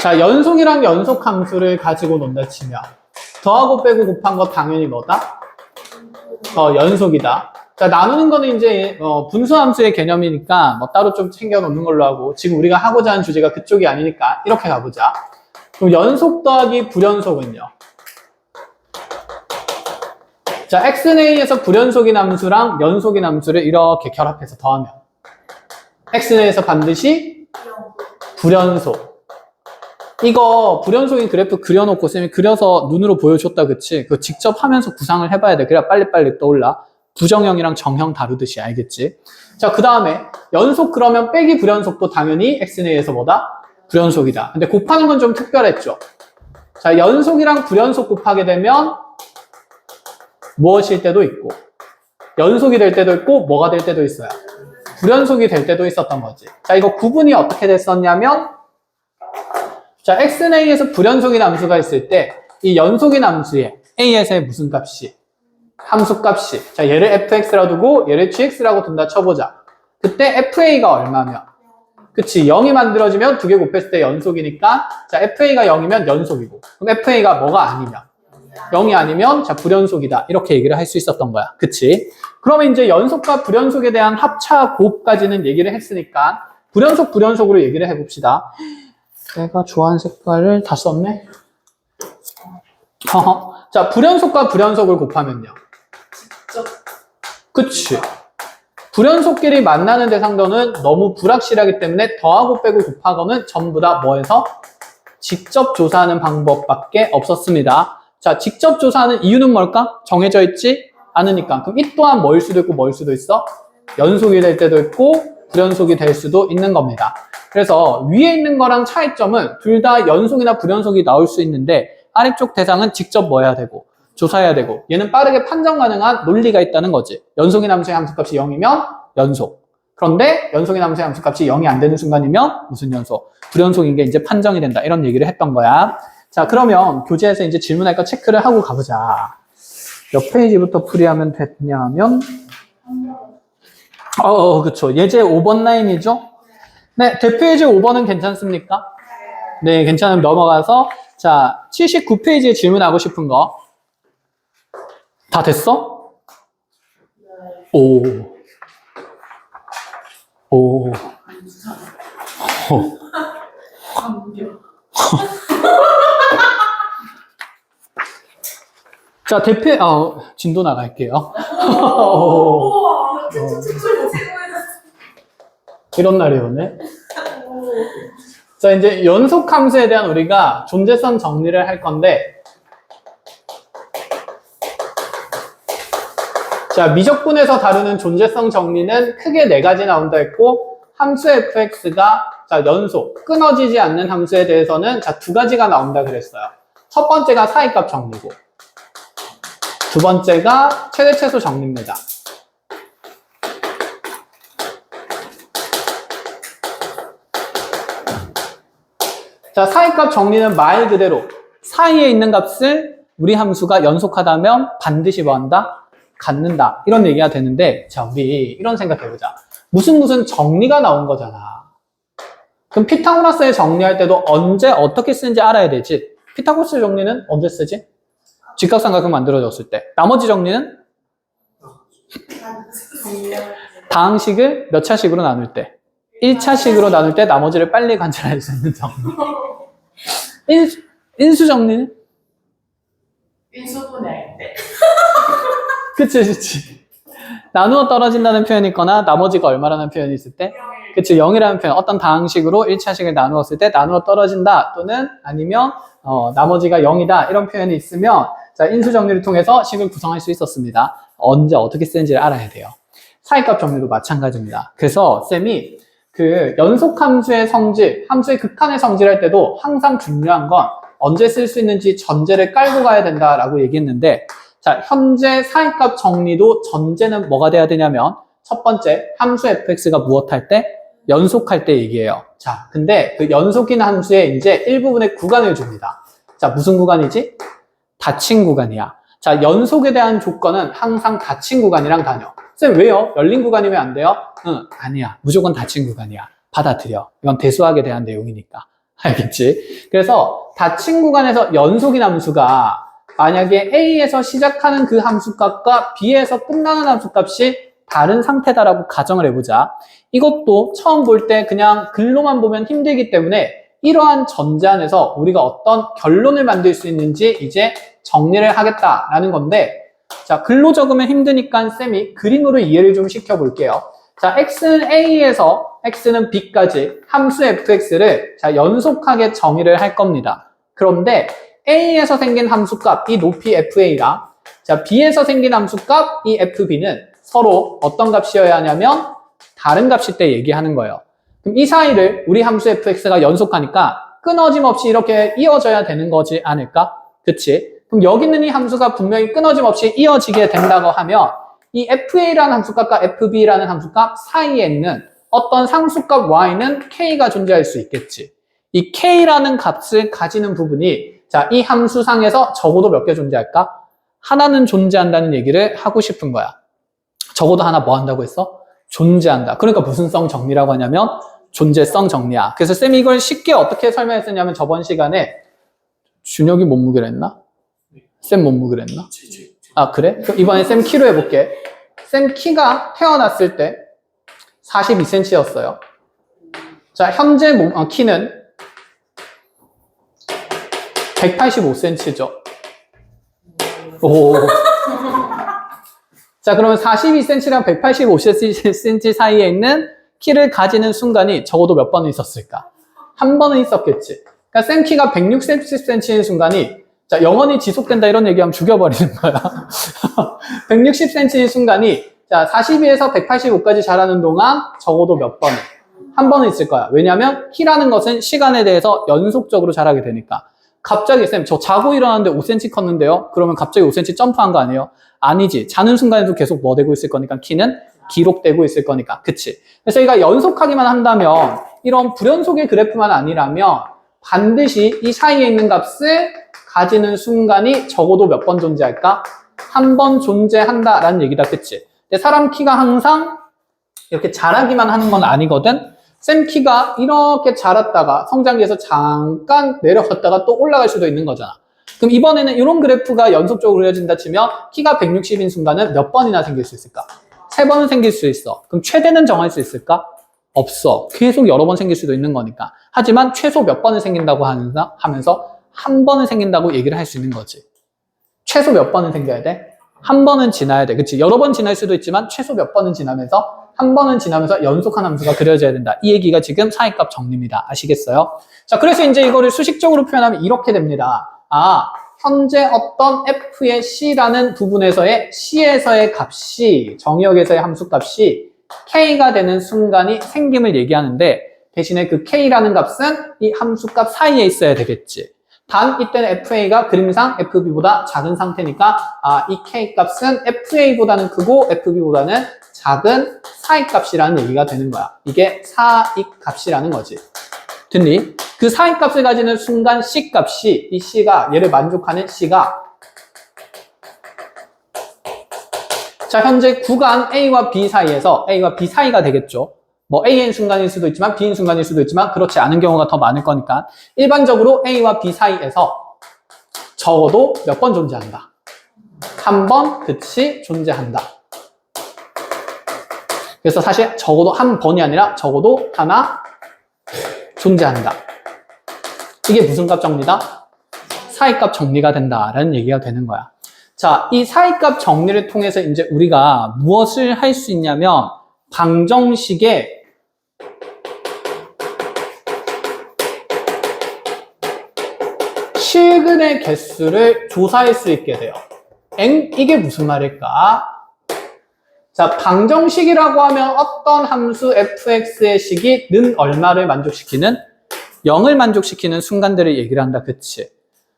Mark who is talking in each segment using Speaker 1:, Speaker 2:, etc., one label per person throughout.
Speaker 1: 자, 연속이랑 연속 함수를 가지고 논다 치면 더하고 빼고 곱한 거 당연히 뭐다? 연속이다. 자, 나누는 거는 이제 분수함수의 개념이니까 뭐 따로 좀 챙겨 놓는 걸로 하고, 지금 우리가 하고자 하는 주제가 그쪽이 아니니까 이렇게 가보자. 그럼 연속 더하기 불연속은요? 자, x내에서 불연속인 함수랑 연속인 함수를 이렇게 결합해서 더하면 x내에서 반드시 불연속. 이거 불연속인 그래프 그려놓고 쌤이 그려서 눈으로 보여줬다, 그치? 그거 직접 하면서 구상을 해봐야 돼. 그래야 빨리빨리 떠올라. 부정형이랑 정형 다루듯이, 알겠지? 자, 그 다음에 연속 그러면 빼기 불연속도 당연히 x내에서 뭐다? 불연속이다. 근데 곱하는 건 좀 특별했죠? 자, 연속이랑 불연속 곱하게 되면 무엇일 때도 있고, 연속이 될 때도 있고, 뭐가 될 때도 있어요? 불연속이 될 때도 있었던 거지. 자, 이거 구분이 어떻게 됐었냐면, 자, x내에서 불연속인 함수가 있을 때 이 연속인 함수에 a에서의 무슨 값이? 함수 값이. 자, 얘를 fx라고 두고 얘를 gx라고 둔다 쳐보자. 그때 fa가 얼마면? 그치, 0이 만들어지면 두 개 곱했을 때 연속이니까, 자, fa가 0이면 연속이고, 그럼 fa가 뭐가 아니면? 0이 아니면, 자, 불연속이다. 이렇게 얘기를 할 수 있었던 거야. 그치? 그러면 이제 연속과 불연속에 대한 합차 곱까지는 얘기를 했으니까 불연속, 불연속으로 얘기를 해봅시다. 내가 좋아하는 색깔을 다 썼네? 자, 불연속과 불연속을 곱하면요. 그치. 불연속끼리 만나는 대상도는 너무 불확실하기 때문에 더하고 빼고 곱하고는 전부 다 뭐해서? 직접 조사하는 방법밖에 없었습니다. 자, 직접 조사하는 이유는 뭘까? 정해져 있지 않으니까. 그럼 이 또한 뭐일 수도 있고 뭐일 수도 있어? 연속이 될 때도 있고 불연속이 될 수도 있는 겁니다. 그래서 위에 있는 거랑 차이점은 둘 다 연속이나 불연속이 나올 수 있는데 아래쪽 대상은 직접 뭐 해야 되고 조사해야 되고, 얘는 빠르게 판정 가능한 논리가 있다는 거지. 연속인 함수의 함수값이 0이면 연속. 그런데 연속인 함수의 함수값이 0이 안 되는 순간이면 무슨 연속? 불연속인 게 이제 판정이 된다. 이런 얘기를 했던 거야. 자, 그러면 교재에서 이제 질문할 거 체크를 하고 가보자. 몇 페이지부터 풀이하면 됐냐면 그쵸. 예제 5번 라인이죠? 네, 대표예제 5번은 괜찮습니까? 네, 괜찮으면 넘어가서, 자, 79페이지에 질문하고 싶은 거. 다 됐어? 오. 자, 진도 나갈게요. 이런 날이 오네. 자, 이제 연속 함수에 대한 우리가 존재성 정리를 할 건데, 자, 미적분에서 다루는 존재성 정리는 크게 4가지 나온다 했고, 함수 fx가 자, 연속, 끊어지지 않는 함수에 대해서는 자, 2가지가 나온다 그랬어요. 첫 번째가 사이값 정리고, 두 번째가 최대 최소 정리입니다. 자, 사이값 정리는 말 그대로 사이에 있는 값을 우리 함수가 연속하다면 반드시 뭐 한다? 갖는다. 이런 얘기가 되는데, 자, 우리 이런 생각해보자. 무슨 정리가 나온 거잖아. 그럼 피타고라스의 정리할 때도 언제 어떻게 쓰는지 알아야 되지. 피타고라스 정리는 언제 쓰지? 직각삼각형 만들어졌을 때. 나머지 정리는? 다항식을 몇 차식으로 나눌 때. 1차식으로 나눌 때 나머지를 빨리 관찰할 수 있는 정리. 인수 정리는?
Speaker 2: 인수분해 때.
Speaker 1: 그치. 나누어 떨어진다는 표현이 있거나 나머지가 얼마라는 표현이 있을 때? 그치, 0이라는 표현. 어떤 다항식으로 1차식을 나누었을 때 나누어 떨어진다 또는 아니면 나머지가 0이다 이런 표현이 있으면, 자, 인수 정리를 통해서 식을 구성할 수 있었습니다. 언제 어떻게 쓰는지를 알아야 돼요. 사이값 정리도 마찬가지입니다. 그래서 쌤이 그 연속 함수의 성질, 함수의 극한의 성질할 때도 항상 중요한 건 언제 쓸 수 있는지 전제를 깔고 가야 된다라고 얘기했는데, 자, 현재 사이값 정리도 전제는 뭐가 돼야 되냐면, 첫 번째, 함수 fx가 무엇할 때? 연속할 때 얘기해요. 자, 근데 그 연속인 함수에 이제 일부분의 구간을 줍니다. 자, 무슨 구간이지? 닫힌 구간이야. 자, 연속에 대한 조건은 항상 닫힌 구간이랑 다녀. 쌤, 왜요? 열린 구간이면 안 돼요? 응, 아니야. 무조건 닫힌 구간이야. 받아들여. 이건 대수학에 대한 내용이니까. 알겠지? 그래서 닫힌 구간에서 연속인 함수가 만약에 A에서 시작하는 그 함수값과 B에서 끝나는 함수값이 다른 상태다라고 가정을 해보자. 이것도 처음 볼 때 그냥 글로만 보면 힘들기 때문에 이러한 전제 안에서 우리가 어떤 결론을 만들 수 있는지 이제 정리를 하겠다라는 건데, 자, 글로 적으면 힘드니까 쌤이 그림으로 이해를 좀 시켜볼게요. 자, x는 a에서 x는 b까지 함수 fx를 자, 연속하게 정의를 할 겁니다. 그런데 a에서 생긴 함수값 이 높이 fa랑 자, b에서 생긴 함수값 이 fb는 서로 어떤 값이어야 하냐면 다른 값일 때 얘기하는 거예요. 그럼 이 사이를 우리 함수 fx가 연속하니까 끊어짐 없이 이렇게 이어져야 되는 거지 않을까? 그치? 그럼 여기 있는 이 함수가 분명히 끊어짐 없이 이어지게 된다고 하면 이 fa라는 함수값과 fb라는 함수값 사이에 있는 어떤 상수값 y는 k가 존재할 수 있겠지. 이 k라는 값을 가지는 부분이 자, 이 함수상에서 적어도 몇 개 존재할까? 하나는 존재한다는 얘기를 하고 싶은 거야. 적어도 하나 뭐 한다고 했어? 존재한다. 그러니까 무슨 성 정리라고 하냐면 존재성 정리야. 그래서 쌤이 이걸 쉽게 어떻게 설명했었냐면 저번 시간에 준혁이 몸무게를 했나? 쌤 몸무게를 했나? 아, 그래? 그럼 이번에 쌤 키로 해볼게. 쌤 키가 태어났을 때 42cm였어요. 자, 현재 키는 185cm죠. 오. 자, 그러면 42cm랑 185cm 사이에 있는 키를 가지는 순간이 적어도 몇 번은 있었을까? 한 번은 있었겠지. 그러니까 쌤 키가 160cm인 순간이 자, 영원히 지속된다 이런 얘기하면 죽여버리는 거야. 160cm인 순간이 자, 42에서 185까지 자라는 동안 적어도 몇 번은? 한 번은 있을 거야. 왜냐하면 키라는 것은 시간에 대해서 연속적으로 자라게 되니까. 갑자기 쌤, 저 자고 일어났는데 5cm 컸는데요? 그러면 갑자기 5cm 점프한 거 아니에요? 아니지. 자는 순간에도 계속 뭐 되고 있을 거니까 키는 기록되고 있을 거니까. 그치? 그래서 저희가 연속하기만 한다면 이런 불연속의 그래프만 아니라면 반드시 이 사이에 있는 값을 가지는 순간이 적어도 몇 번 존재할까? 한 번 존재한다라는 얘기다. 그치? 근데 사람 키가 항상 이렇게 자라기만 하는 건 아니거든? 쌤 키가 이렇게 자랐다가 성장기에서 잠깐 내려갔다가 또 올라갈 수도 있는 거잖아. 그럼 이번에는 이런 그래프가 연속적으로 그려진다 치면 키가 160인 순간은 몇 번이나 생길 수 있을까? 3번은 생길 수 있어. 그럼 최대는 정할 수 있을까? 없어. 계속 여러 번 생길 수도 있는 거니까. 하지만 최소 몇 번은 생긴다고 하면서 한 번은 생긴다고 얘기를 할 수 있는 거지. 최소 몇 번은 생겨야 돼? 한 번은 지나야 돼. 그치? 여러 번 지날 수도 있지만 최소 몇 번은 지나면서 한 번은 지나면서 연속한 함수가 그려져야 된다. 이 얘기가 지금 사이값 정리입니다. 아시겠어요? 자, 그래서 이제 이거를 수식적으로 표현하면 이렇게 됩니다. 아, 현재 어떤 f의 c라는 부분에서의 c에서의 값이 정의역에서의 함수값이 k가 되는 순간이 생김을 얘기하는데 대신에 그 k라는 값은 이 함수값 사이에 있어야 되겠지. 단 이때는 fa가 그림상 fb보다 작은 상태니까 아, 이 k값은 fa보다는 크고 fb보다는 작은 사이값이라는 얘기가 되는 거야. 이게 사이값이라는 거지. 됐니? 그 사이값을 가지는 순간 c값이 이 c가 얘를 만족하는 c가 자 현재 구간 A와 B 사이에서 A와 B 사이가 되겠죠. 뭐 A인 순간일 수도 있지만 B인 순간일 수도 있지만 그렇지 않은 경우가 더 많을 거니까 일반적으로 A와 B 사이에서 적어도 몇 번 존재한다. 한 번, 그치, 존재한다. 그래서 사실 적어도 한 번이 아니라 적어도 하나 존재한다. 이게 무슨 값 정리다? 사이값 정리가 된다라는 얘기가 되는 거야. 자, 이 사이값 정리를 통해서 이제 우리가 무엇을 할 수 있냐면 방정식의 실근의 개수를 조사할 수 있게 돼요. 이게 무슨 말일까? 자, 방정식이라고 하면 어떤 함수 fx의 식이 는 얼마를 만족시키는? 0을 만족시키는 순간들을 얘기를 한다. 그치?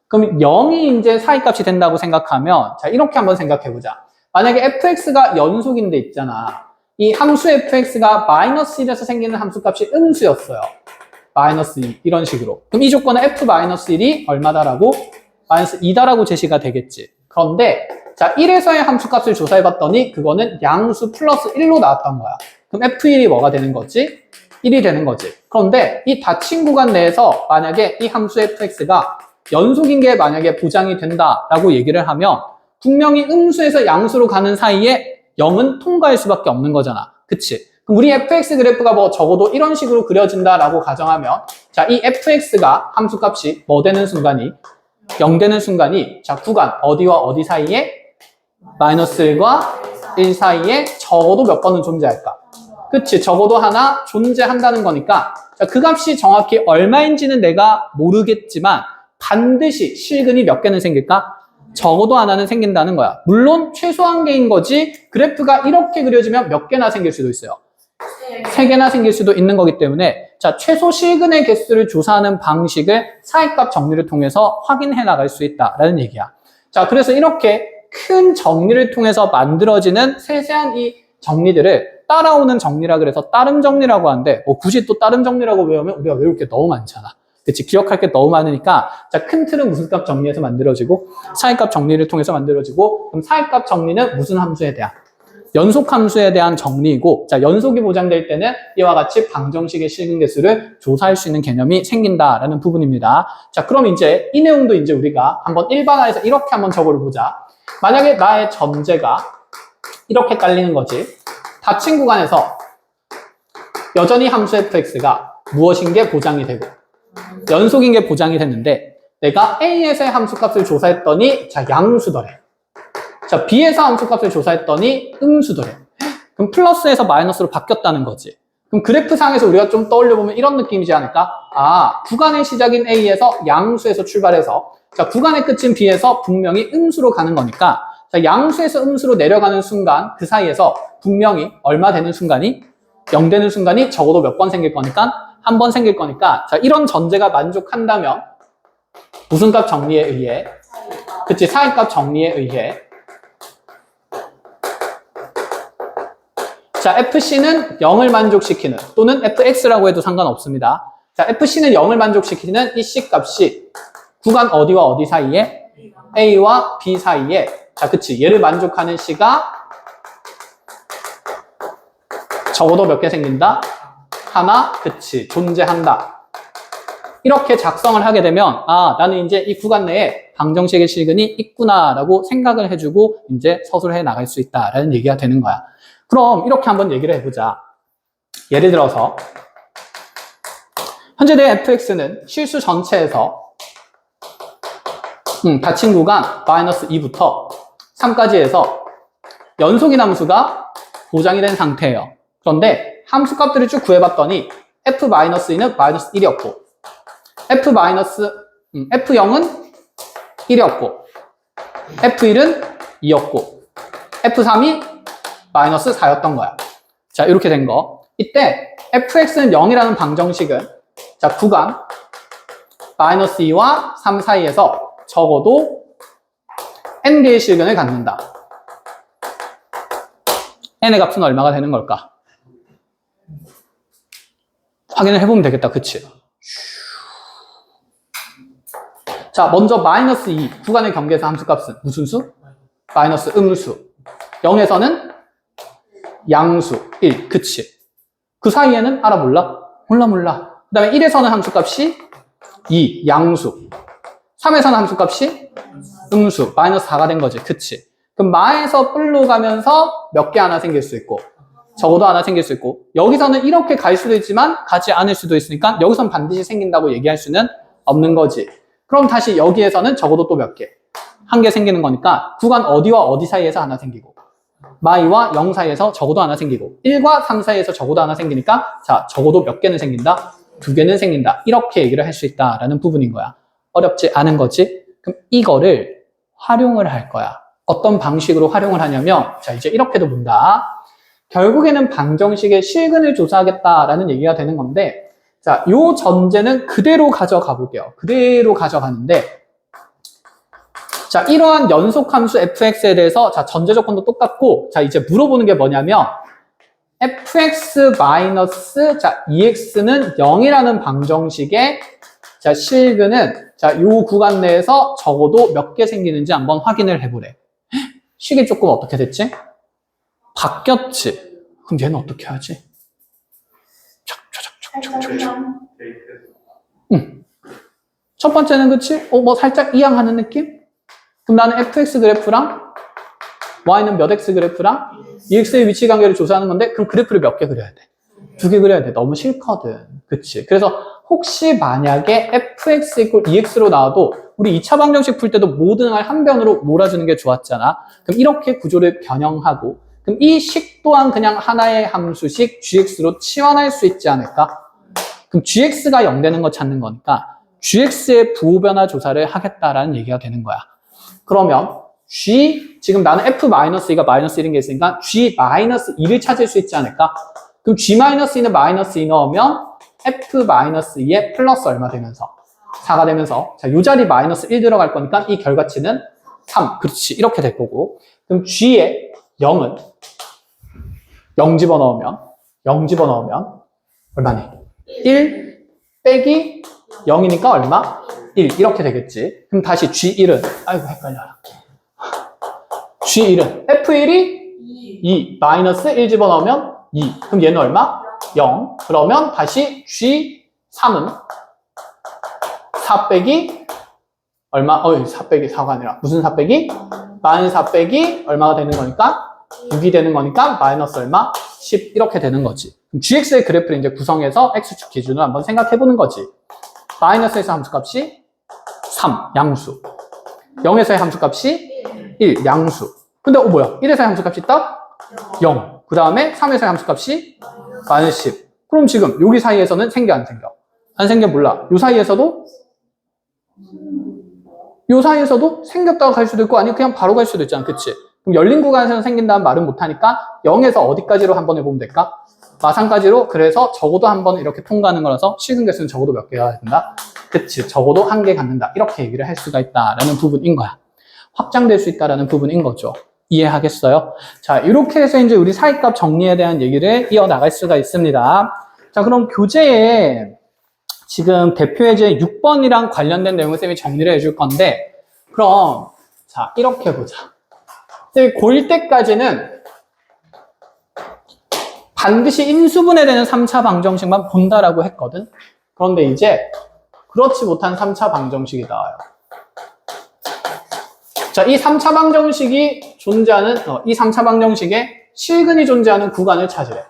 Speaker 1: 그럼 0이 이제 사이값이 된다고 생각하면 자, 이렇게 한번 생각해보자. 만약에 fx가 연속인데 있잖아. 이 함수 fx가 마이너스 1에서 생기는 함수값이 음수였어요. 마이너스 2 이런 식으로. 그럼 이 조건은 f-1이 얼마다라고? 마이너스 2다라고 제시가 되겠지. 그런데 자 1에서의 함수값을 조사해봤더니 그거는 양수 플러스 1로 나왔던 거야. 그럼 f1이 뭐가 되는 거지? 1이 되는 거지. 그런데 이 닫힌 구간 내에서 만약에 이 함수 fx가 연속인 게 만약에 보장이 된다라고 얘기를 하면 분명히 음수에서 양수로 가는 사이에 0은 통과할 수밖에 없는 거잖아. 그치? 그럼 우리 fx 그래프가 뭐 적어도 이런 식으로 그려진다라고 가정하면 자, 이 fx가 함수값이 뭐 되는 순간이 0 되는 순간이 자, 구간 어디와 어디 사이에 마이너스 1과 1 사이에 적어도 몇 번은 존재할까? 그치? 적어도 하나 존재한다는 거니까 자, 그 값이 정확히 얼마인지는 내가 모르겠지만 반드시 실근이 몇 개는 생길까? 적어도 하나는 생긴다는 거야. 물론 최소한 개인 거지 그래프가 이렇게 그려지면 몇 개나 생길 수도 있어요. 3개나 생길 수도 있는 거기 때문에 자, 최소 실근의 개수를 조사하는 방식을 사이값 정리를 통해서 확인해 나갈 수 있다라는 얘기야. 자, 그래서 이렇게 큰 정리를 통해서 만들어지는 세세한 이 정리들을 따라오는 정리라 그래서 따름 정리라고 하는데 뭐 굳이 또 따름 정리라고 외우면 우리가 외울 게 너무 많잖아. 그치? 기억할 게 너무 많으니까 자, 큰 틀은 무슨 값 정리해서 만들어지고 사이값 정리를 통해서 만들어지고 그럼 사이값 정리는 무슨 함수에 대한? 연속 함수에 대한 정리이고 자, 연속이 보장될 때는 이와 같이 방정식의 실근계수를 조사할 수 있는 개념이 생긴다라는 부분입니다. 자, 그럼 이제 이 내용도 이제 우리가 한번 일반화해서 이렇게 한번 적어보자. 만약에 나의 전제가 이렇게 깔리는 거지. 닫힌 구간에서 여전히 함수 fx가 무엇인 게 보장이 되고 연속인 게 보장이 됐는데 내가 A에서의 함수값을 조사했더니 자, 양수더래. 자, B에서 함수값을 조사했더니 음수더래. 그럼 플러스에서 마이너스로 바뀌었다는 거지. 그럼 그래프상에서 우리가 좀 떠올려보면 이런 느낌이지 않을까? 아, 구간의 시작인 A에서 양수에서 출발해서 자, 구간의 끝인 B에서 분명히 음수로 가는 거니까 자, 양수에서 음수로 내려가는 순간 그 사이에서 분명히 얼마 되는 순간이 0 되는 순간이 적어도 몇 번 생길 거니까 한 번 생길 거니까 자, 이런 전제가 만족한다면 무슨 값 정리에 의해 그치, 사이값 정리에 의해 자, fc는 0을 만족시키는 또는 fx라고 해도 상관없습니다. 자, fc는 0을 만족시키는 이 c값이 구간 어디와 어디 사이에 a와 b 사이에 자, 그치, 얘를 만족하는 c가 적어도 몇 개 생긴다? 하나, 그치, 존재한다. 이렇게 작성을 하게 되면 아, 나는 이제 이 구간 내에 방정식의 실근이 있구나라고 생각을 해주고 이제 서술해 나갈 수 있다라는 얘기가 되는 거야. 그럼 이렇게 한번 얘기를 해보자. 예를 들어서 현재 내 fx는 실수 전체에서 닫힌 구간 마이너스 2부터 3까지 해서 연속인 함수가 보장이 된 상태예요. 그런데 함수 값들을 쭉 구해봤더니 f-2는 마이너스 1이었고 f0은 1이었고 f1은 2였고 f3이 마이너스 4였던 거야. 자, 이렇게 된 거. 이때 fx는 0이라는 방정식은 자, 구간 마이너스 2와 3 사이에서 적어도 n개의 실근을 갖는다. n의 값은 얼마가 되는 걸까? 확인을 해보면 되겠다. 그치? 자, 먼저 마이너스 2 구간의 경계에서 함수값은 무슨 수? 마이너스 음수. 0에서는 양수 1. 그치? 그 사이에는 알아 몰라? 몰라. 그 다음에 1에서는 함수값이 2. 양수. 3에서는 함수값이 음수. 마이너스 4가 된 거지. 그치? 그럼 마에서 뿔로 가면서 몇 개 하나 생길 수 있고 적어도 하나 생길 수 있고 여기서는 이렇게 갈 수도 있지만 가지 않을 수도 있으니까 여기선 반드시 생긴다고 얘기할 수는 없는 거지. 그럼 다시 여기에서는 적어도 또 몇 개? 한 개 생기는 거니까 구간 어디와 어디 사이에서 하나 생기고 마이와 0 사이에서 적어도 하나 생기고 1과 3 사이에서 적어도 하나 생기니까 자, 적어도 몇 개는 생긴다? 2개는 생긴다. 이렇게 얘기를 할 수 있다라는 부분인 거야. 어렵지 않은 거지? 그럼 이거를 활용을 할 거야. 어떤 방식으로 활용을 하냐면 자, 이제 이렇게도 본다. 결국에는 방정식의 실근을 조사하겠다라는 얘기가 되는 건데 자, 요 전제는 그대로 가져가 볼게요. 그대로 가져가는데 자, 이러한 연속함수 fx에 대해서 자, 전제 조건도 똑같고 자, 이제 물어보는 게 뭐냐면 fx 마이너스 자, 2x는 0이라는 방정식의 자, 실근은 자, 요 구간 내에서 적어도 몇 개 생기는지 한번 확인을 해보래. 식이 조금 어떻게 됐지? 바뀌었지. 그럼 얘는 어떻게 하지? 첫 번째는 그치? 뭐 살짝 이양하는 느낌? 그럼 나는 fx 그래프랑 y는 몇 x 그래프랑 ex의 위치 관계를 조사하는 건데 그럼 그래프를 몇 개 그려야 돼? 2개 그려야 돼. 너무 싫거든. 그치? 그래서 혹시 만약에 fx = ex로 나와도 우리 2차 방정식 풀 때도 모든 걸 한 변으로 몰아주는 게 좋았잖아. 그럼 이렇게 구조를 변형하고 그럼 이 식 또한 그냥 하나의 함수식 gx로 치환할 수 있지 않을까? 그럼 gx가 0 되는 거 찾는 거니까 gx의 부호변화 조사를 하겠다라는 얘기가 되는 거야. 그러면 g, 지금 나는 f-2가 -1인 게 있으니까 g-2를 찾을 수 있지 않을까? 그럼 g-2는 -2 넣으면 f-2에 플러스 얼마 되면서 4가 되면서 자, 이 자리 -1 들어갈 거니까 이 결과치는 3. 그렇지. 이렇게 될 거고. 그럼 g의 0은 0 집어넣으면 얼마니? 1 빼기 0이니까 얼마? 1 이렇게 되겠지. 그럼 다시 G1은 아이고 헷갈려라. G1은 F1이 2 마이너스 1 집어넣으면 2. 그럼 얘는 얼마? 0. 그러면 다시 G3은 4 빼기 얼마? 4 빼기 4가 아니라 무슨 4 빼기? -4 빼기 얼마가 되는 거니까? 6이 되는 거니까 마이너스 얼마? 10 이렇게 되는 거지. 그럼 GX의 그래프를 이제 구성해서 X축 기준으로 한번 생각해 보는 거지. 마이너스에서 함수값이 3, 양수. 0에서의 함수값이 1, 양수. 근데 뭐야? 1에서의 함수값이 딱 0. 그 다음에 3에서의 함수값이 -10. 그럼 지금 여기 사이에서는 생겨 안 생겨? 안 생겨 몰라. 요 사이에서도 생겼다가 갈 수도 있고 아니면 그냥 바로 갈 수도 있잖아. 그치? 그럼 열린 구간에서는 생긴다는 말은 못하니까 0에서 어디까지로 한 번 해보면 될까? 마상까지로. 그래서 적어도 한 번 이렇게 통과하는 거라서 실근 개수는 적어도 몇 개가 된다? 그치? 적어도 1개 갖는다. 이렇게 얘기를 할 수가 있다라는 부분인 거야. 확장될 수 있다라는 부분인 거죠. 이해하겠어요? 자, 이렇게 해서 이제 우리 사이값 정리에 대한 얘기를 이어나갈 수가 있습니다. 자, 그럼 교재에 지금 대표예제 6번이랑 관련된 내용을 쌤이 정리를 해줄 건데, 그럼, 자, 이렇게 보자. 고1 때까지는 반드시 인수분해 되는 3차 방정식만 본다라고 했거든. 그런데 이제 그렇지 못한 3차 방정식이 나와요. 자, 이 3차 방정식이 존재하는, 이 3차 방정식에 실근이 존재하는 구간을 찾으래.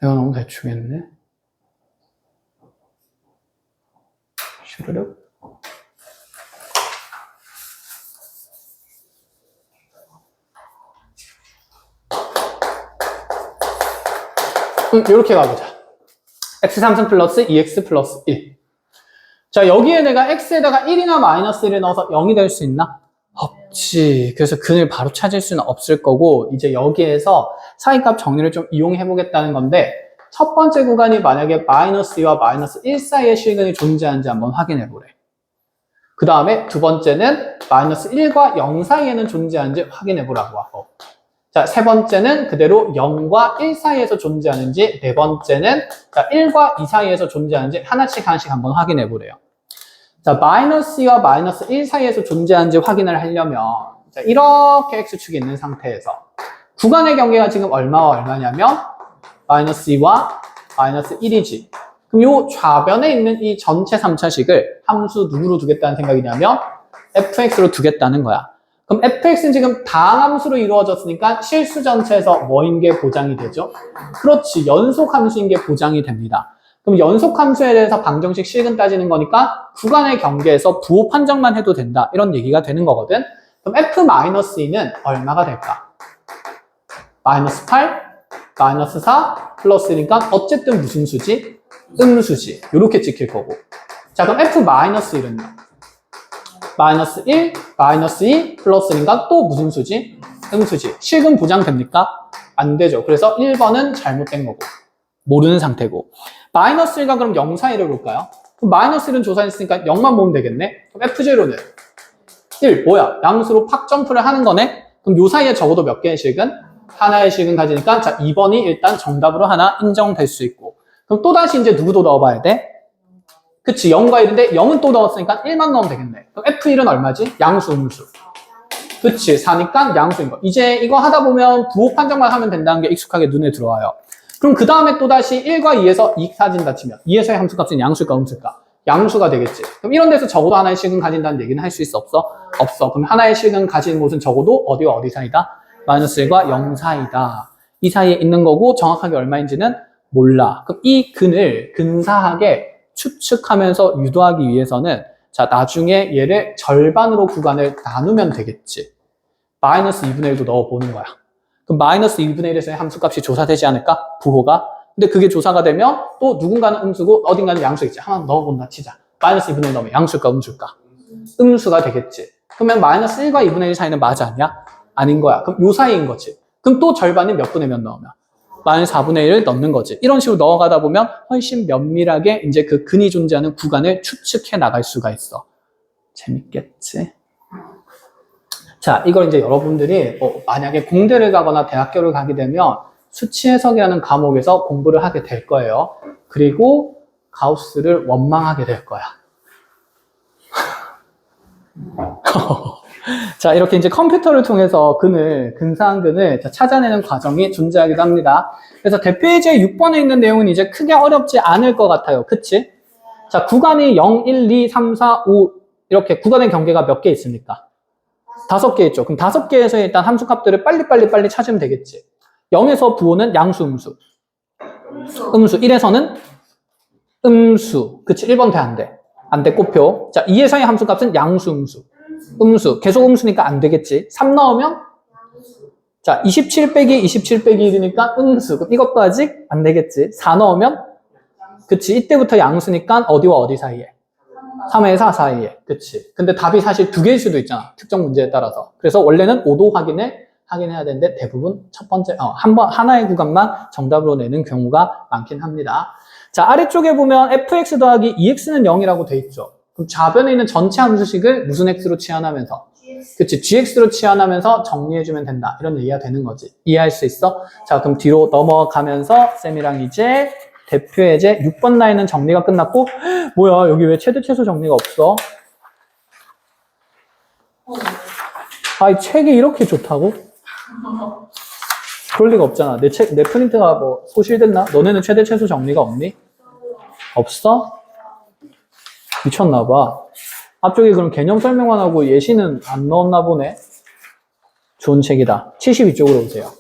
Speaker 1: 내가 너무 대충 했네. 슈르륵. 이렇게 가보자. x3승 플러스 2x 플러스 1. 자, 여기에 내가 x에다가 1이나 마이너스 1을 넣어서 0이 될 수 있나? 없지. 그래서 근을 바로 찾을 수는 없을 거고, 이제 여기에서 사이값 정리를 좀 이용해 보겠다는 건데, 첫 번째 구간이 만약에 마이너스 2와 마이너스 1 사이에 실근이 존재하는지 한번 확인해 보래. 그 다음에 두 번째는 마이너스 1과 0 사이에는 존재하는지 확인해 보라고 하고, 자, 세 번째는 그대로 0과 1 사이에서 존재하는지, 네 번째는 1과 2 사이에서 존재하는지 하나씩 한번 확인해 보래요. 자, 마이너스 2와 마이너스 1 사이에서 존재하는지 확인을 하려면, 자, 이렇게 x축이 있는 상태에서 구간의 경계가 지금 얼마와 얼마냐면 마이너스 2와 마이너스 1이지. 그럼 요 좌변에 있는 이 전체 3차식을 함수 누구로 두겠다는 생각이냐면 fx로 두겠다는 거야. 그럼 fx는 지금 다항함수로 이루어졌으니까 실수 전체에서 뭐인 게 보장이 되죠? 그렇지, 연속함수인 게 보장이 됩니다. 그럼 연속함수에 대해서 방정식 실근 따지는 거니까 구간의 경계에서 부호 판정만 해도 된다, 이런 얘기가 되는 거거든. 그럼 f-2는 얼마가 될까? 마이너스 8, 마이너스 4, 플러스 1이니까 어쨌든 무슨 수지? 음수지. 이렇게 찍힐 거고. 자, 그럼 f-1은요? 마이너스 1, 마이너스 2, 플러스 1이니까 또 무슨 수지? 음수지. 실근 보장됩니까? 안 되죠. 그래서 1번은 잘못된 거고, 모르는 상태고. 마이너스 1과 그럼 0 사이를 볼까요? 그럼 마이너스 1은 조사했으니까 0만 보면 되겠네? 그럼 f0는 1, 뭐야? 양수로 팍 점프를 하는 거네? 그럼 요 사이에 적어도 몇 개의 실근? 하나의 실근 가지니까, 자, 2번이 일단 정답으로 하나 인정될 수 있고. 그럼 그럼 또다시 이제 누구도 넣어봐야 돼? 그치, 0과 1인데 0은 또 넣었으니까 1만 넣으면 되겠네. 그럼 F1은 얼마지? 양수, 음수. 그치, 4니까 양수인 거. 이제 이거 하다 보면 부호 판정만 하면 된다는 게 익숙하게 눈에 들어와요. 그럼 그 다음에 또다시 1과 2에서 2 사진다 치면 2에서의 함수값은 양수일까, 음수일까? 양수가 되겠지. 그럼 이런 데서 적어도 하나의 식은 가진다는 얘기는 할 수 있어, 없어? 없어. 그럼 하나의 식은 가진 곳은 적어도 어디와 어디 사이다? 마이너스 1과 0 사이다. 이 사이에 있는 거고 정확하게 얼마인지는 몰라. 그럼 이 근을 근사하게 추측하면서 유도하기 위해서는 자, 나중에 얘를 절반으로 구간을 나누면 되겠지. 마이너스 2분의 1도 넣어보는 거야. 그럼 마이너스 2분의 1에서의 함수값이 조사되지 않을까? 부호가. 근데 그게 조사가 되면 또 누군가는 음수고 어딘가는 양수겠지. 하나 넣어본다 치자. 마이너스 2분의 1 넣으면 양수일까, 음수일까? 음수가 되겠지. 그러면 마이너스 1과 2분의 1 사이는 맞아, 아니야? 아닌 거야. 그럼 요 사이인 거지. 그럼 또 절반이 몇 분의 몇 넣으면? 마이너스 4분의 1을 넣는 거지. 이런 식으로 넣어가다 보면 훨씬 면밀하게 이제 그 근이 존재하는 구간을 추측해 나갈 수가 있어. 재밌겠지? 자, 이걸 이제 여러분들이 만약에 공대를 가거나 대학교를 가게 되면 수치 해석이라는 과목에서 공부를 하게 될 거예요. 그리고 가우스를 원망하게 될 거야. 자, 이렇게 이제 컴퓨터를 통해서 근사한 근을 찾아내는 과정이 존재하기도 합니다. 그래서 대표예제 6번에 있는 내용은 이제 크게 어렵지 않을 것 같아요. 그치? 자, 구간이 0, 1, 2, 3, 4, 5 이렇게 구간의 경계가 몇 개 있습니까? 5개 있죠. 그럼 5개에서 일단 함수값들을 빨리 찾으면 되겠지. 0에서 부호는 양수, 음수. 음수. 1에서는 음수. 그치? 1번 돼, 안 돼? 안 돼, 꼬표. 자, 2에서의 함수값은 양수, 음수. 음수. 계속 음수니까 안 되겠지. 3 넣으면? 자, 27 빼기 27 빼기 1이니까 음수. 그럼 이것도 아직 안 되겠지. 4 넣으면? 그치. 이때부터 양수니까 어디와 어디 사이에? 3의 4 사이에. 그치. 근데 답이 사실 2개일 수도 있잖아. 특정 문제에 따라서. 그래서 원래는 5도 확인해야 되는데 대부분 첫 번째, 하나의 구간만 정답으로 내는 경우가 많긴 합니다. 자, 아래쪽에 보면 fx 더하기 2x는 0이라고 돼 있죠. 그럼 좌변에 있는 전체 함수식을 무슨 x로 치환하면서? 그치, gx로 치환하면서 정리해주면 된다. 이런 얘기가 되는 거지. 이해할 수 있어? 자, 그럼 뒤로 넘어가면서 쌤이랑 이제 대표예제 6번 라인은 정리가 끝났고, 뭐야, 여기 왜 최대 최소 정리가 없어? 아이, 책이 이렇게 좋다고? 그럴 리가 없잖아. 내 프린트가 뭐 소실됐나? 너네는 최대 최소 정리가 없니? 없어? 미쳤나봐. 앞쪽에 그럼 개념 설명만 하고 예시는 안 넣었나 보네. 좋은 책이다. 72쪽으로 오세요.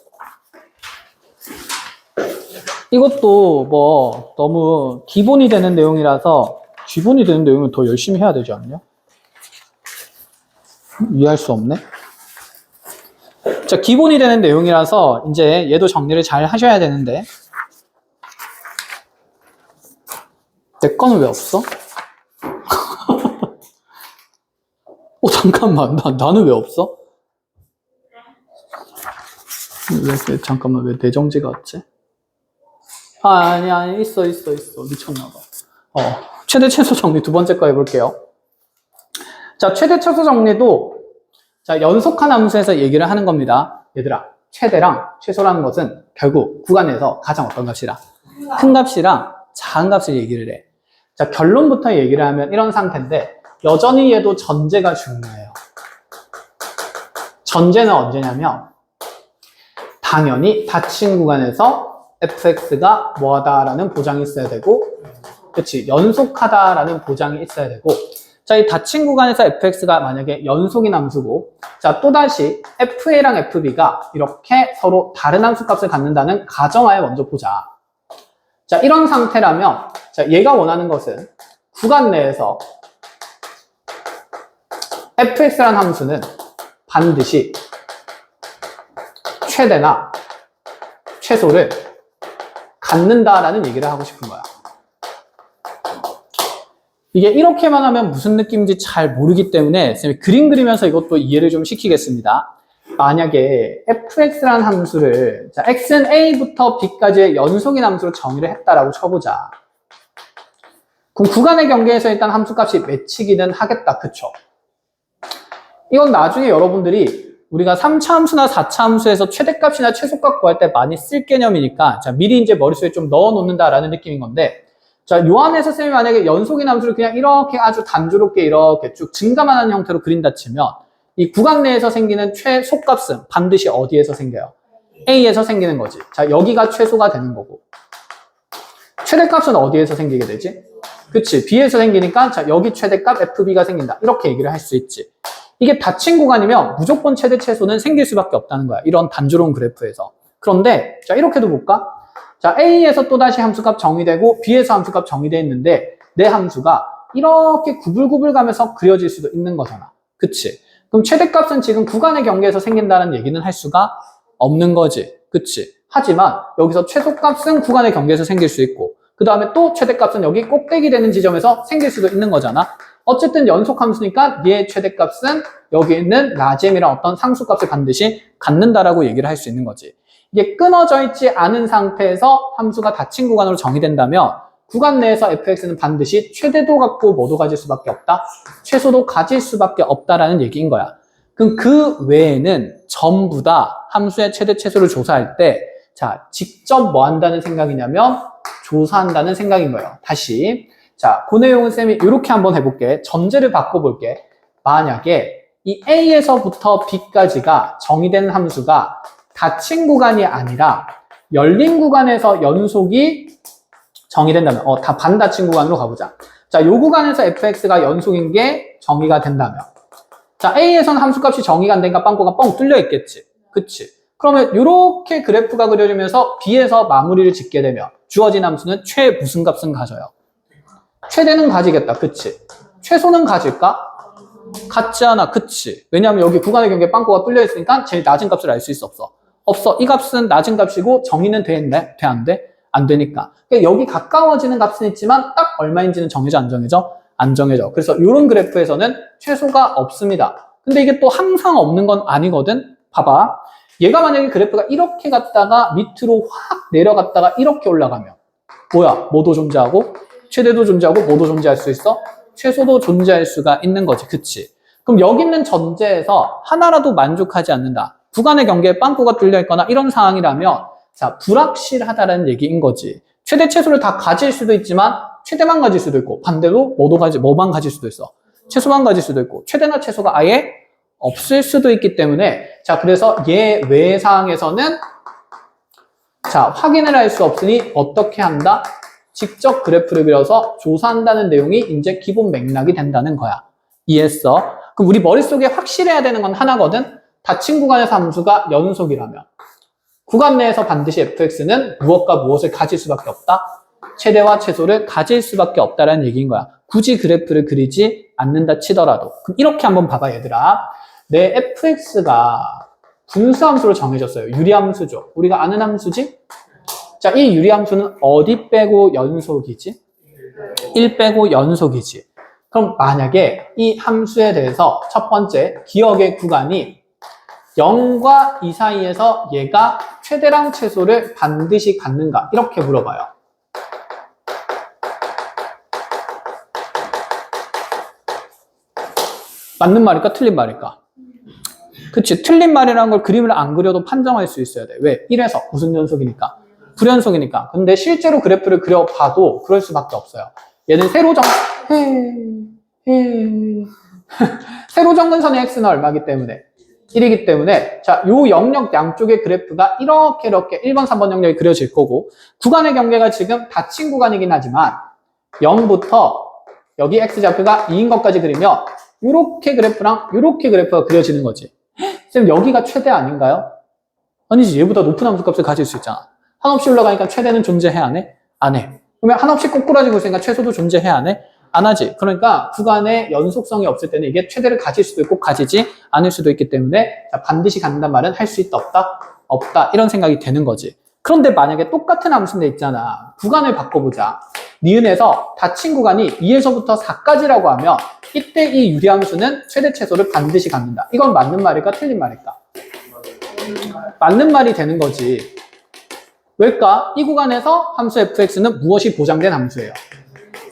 Speaker 1: 이것도 뭐 너무 기본이 되는 내용이라서 기본이 되는 내용은 더 열심히 해야 되지 않냐? 이해할 수 없네. 자, 기본이 되는 내용이라서 이제 얘도 정리를 잘 하셔야 되는데 내 거는 왜 없어? 잠깐만, 나는 왜 없어? 잠깐만, 왜 내정지가 없지? 아니, 있어. 미쳤나봐. 최대 최소 정리 두 번째 거 해볼게요. 자, 최대 최소 정리도, 자, 연속한 함수에서 얘기를 하는 겁니다. 얘들아, 최대랑 최소라는 것은 결국 구간에서 가장 어떤 값이랑? 큰 값이랑 작은 값을 얘기를 해. 자, 결론부터 얘기를 하면 이런 상태인데, 여전히 얘도 전제가 중요해요. 전제는 언제냐면, 당연히 닫힌 구간에서 fx가 뭐하다라는 보장이 있어야 되고, 그치, 연속하다라는 보장이 있어야 되고, 자, 이 닫힌 구간에서 fx가 만약에 연속인 함수고, 자, 또다시 fa랑 fb가 이렇게 서로 다른 함수값을 갖는다는 가정하에 먼저 보자. 자, 이런 상태라면, 자, 얘가 원하는 것은 구간 내에서 fx라는 함수는 반드시 최대나 최소를 갖는다라는 얘기를 하고 싶은 거야. 이게 이렇게만 하면 무슨 느낌인지 잘 모르기 때문에 쌤이 그림 그리면서 이것도 이해를 좀 시키겠습니다. 만약에 fx라는 함수를 자, x는 a부터 b까지의 연속인 함수로 정의를 했다라고 쳐보자. 그럼 구간의 경계에서 일단 함수값이 맺히기는 하겠다. 그쵸? 이건 나중에 여러분들이 우리가 3차 함수나 4차 함수에서 최대값이나 최소값 구할 때 많이 쓸 개념이니까 자, 미리 이제 머릿속에 좀 넣어 놓는다라는 느낌인 건데 자, 요 안에서 쌤이 만약에 연속인 함수를 그냥 이렇게 아주 단조롭게 이렇게 쭉 증가만 하는 형태로 그린다 치면 이 구간 내에서 생기는 최소값은 반드시 어디에서 생겨요? A에서 생기는 거지. 자, 여기가 최소가 되는 거고. 최대값은 어디에서 생기게 되지? 그치. B에서 생기니까 자, 여기 최대값 FB가 생긴다. 이렇게 얘기를 할 수 있지. 이게 닫힌 구간이면 무조건 최대 최소는 생길 수밖에 없다는 거야. 이런 단조로운 그래프에서. 그런데 자, 이렇게도 볼까? 자, A에서 또다시 함수값 정의되고 B에서 함수값 정의되어 있는데 내 함수가 이렇게 구불구불 가면서 그려질 수도 있는 거잖아. 그치? 그럼 최대값은 지금 구간의 경계에서 생긴다는 얘기는 할 수가 없는 거지. 그치? 하지만 여기서 최소값은 구간의 경계에서 생길 수 있고 그 다음에 또 최대값은 여기 꼭대기 되는 지점에서 생길 수도 있는 거잖아. 어쨌든 연속함수니까 얘의 최대값은 여기 있는 나잼이랑 어떤 상수값을 반드시 갖는다라고 얘기를 할 수 있는 거지. 이게 끊어져 있지 않은 상태에서 함수가 닫힌 구간으로 정의된다면 구간 내에서 fx는 반드시 최대도 갖고 뭐도 가질 수밖에 없다? 최소도 가질 수밖에 없다라는 얘기인 거야. 그럼 그 외에는 전부 다 함수의 최대 최소를 조사할 때 자, 직접 뭐 한다는 생각이냐면 조사한다는 생각인 거예요. 다시. 자, 그 내용은 쌤이 이렇게 한번 해볼게. 전제를 바꿔볼게. 만약에 이 A에서부터 B까지가 정의된 함수가 닫힌 구간이 아니라 열린 구간에서 연속이 정의된다면 다 반닫힌 구간으로 가보자. 자, 요 구간에서 fx가 연속인 게 정의가 된다면 자, A에서는 함수값이 정의가 안 되니까 빵꾸가 뻥 뚫려 있겠지. 그치? 그러면 이렇게 그래프가 그려지면서 B에서 마무리를 짓게 되면 주어진 함수는 최 무슨 값은 가져요? 최대는 가지겠다. 그치? 최소는 가질까? 같지 않아. 그치? 왜냐하면 여기 구간의 경계에 빵꾸가 뚫려 있으니까 제일 낮은 값을 알 수 있어 없어? 없어. 이 값은 낮은 값이고 정의는 돼? 안 돼? 안 되니까. 그러니까 여기 가까워지는 값은 있지만 딱 얼마인지는 정해져 안 정해져? 안 정해져. 그래서 이런 그래프에서는 최소가 없습니다. 근데 이게 또 항상 없는 건 아니거든? 봐봐. 얘가 만약에 그래프가 이렇게 갔다가 밑으로 확 내려갔다가 이렇게 올라가면 뭐야? 뭐도 존재하고 최대도 존재하고 뭐도 존재할 수 있어? 최소도 존재할 수가 있는 거지. 그치? 그럼 여기 있는 전제에서 하나라도 만족하지 않는다. 구간의 경계에 빵꾸가 뚫려 있거나 이런 상황이라면 자, 불확실하다는 얘기인 거지. 최대 최소를 다 가질 수도 있지만 최대만 가질 수도 있고 반대로 뭐만 가질 수도 있어. 최소만 가질 수도 있고 최대나 최소가 아예 없을 수도 있기 때문에 자, 그래서 얘 외의 상황에서는 자, 확인을 할 수 없으니 어떻게 한다? 직접 그래프를 그려서 조사한다는 내용이 이제 기본 맥락이 된다는 거야. 이해했어? 그럼 우리 머릿속에 확실해야 되는 건 하나거든? 닫힌 구간에서 함수가 연속이라면 구간 내에서 반드시 fx는 무엇과 무엇을 가질 수밖에 없다? 최대와 최소를 가질 수밖에 없다라는 얘기인 거야. 굳이 그래프를 그리지 않는다 치더라도. 그럼 이렇게 한번 봐봐 얘들아. 내 fx가 분수함수로 정해졌어요. 유리함수죠. 우리가 아는 함수지? 자, 이 유리함수는 어디 빼고 연속이지? 1 빼고 연속이지. 그럼 만약에 이 함수에 대해서 첫 번째 기억의 구간이 0과 2 사이에서 얘가 최대랑 최소를 반드시 갖는가? 이렇게 물어봐요. 맞는 말일까? 틀린 말일까? 그치? 틀린 말이라는 걸 그림을 안 그려도 판정할 수 있어야 돼. 왜? 1에서 무슨 연속이니까? 불연속이니까. 근데 실제로 그래프를 그려봐도 그럴 수밖에 없어요. 얘는 세로 정근선의 x는 얼마기 때문에? 1이기 때문에 자, 요 영역 양쪽의 그래프가 이렇게 1번, 3번 영역이 그려질 거고 구간의 경계가 지금 닫힌 구간이긴 하지만 0부터 여기 x좌표가 2인 것까지 그리면 요렇게 그래프랑 요렇게 그래프가 그려지는 거지. 쌤 여기가 최대 아닌가요? 아니지. 얘보다 높은 함수값을 가질 수 있잖아. 한없이 올라가니까 최대는 존재해 안 해? 안 해. 그러면 한없이 꼬꾸라지고 있으니까 최소도 존재해 안 해? 안 하지. 그러니까 구간에 연속성이 없을 때는 이게 최대를 가질 수도 있고 가지지 않을 수도 있기 때문에 자, 반드시 갖는단 말은 할 수 있다 없다? 없다. 이런 생각이 되는 거지. 그런데 만약에 똑같은 함수인데 있잖아. 구간을 바꿔보자. 니은에서 닫힌 구간이 2에서부터 4까지라고 하면 이때 이 유리함수는 최대 최소를 반드시 갖는다. 이건 맞는 말일까? 틀린 말일까? 맞는 말이 되는 거지. 왜일까? 이 구간에서 함수 fx는 무엇이 보장된 함수예요?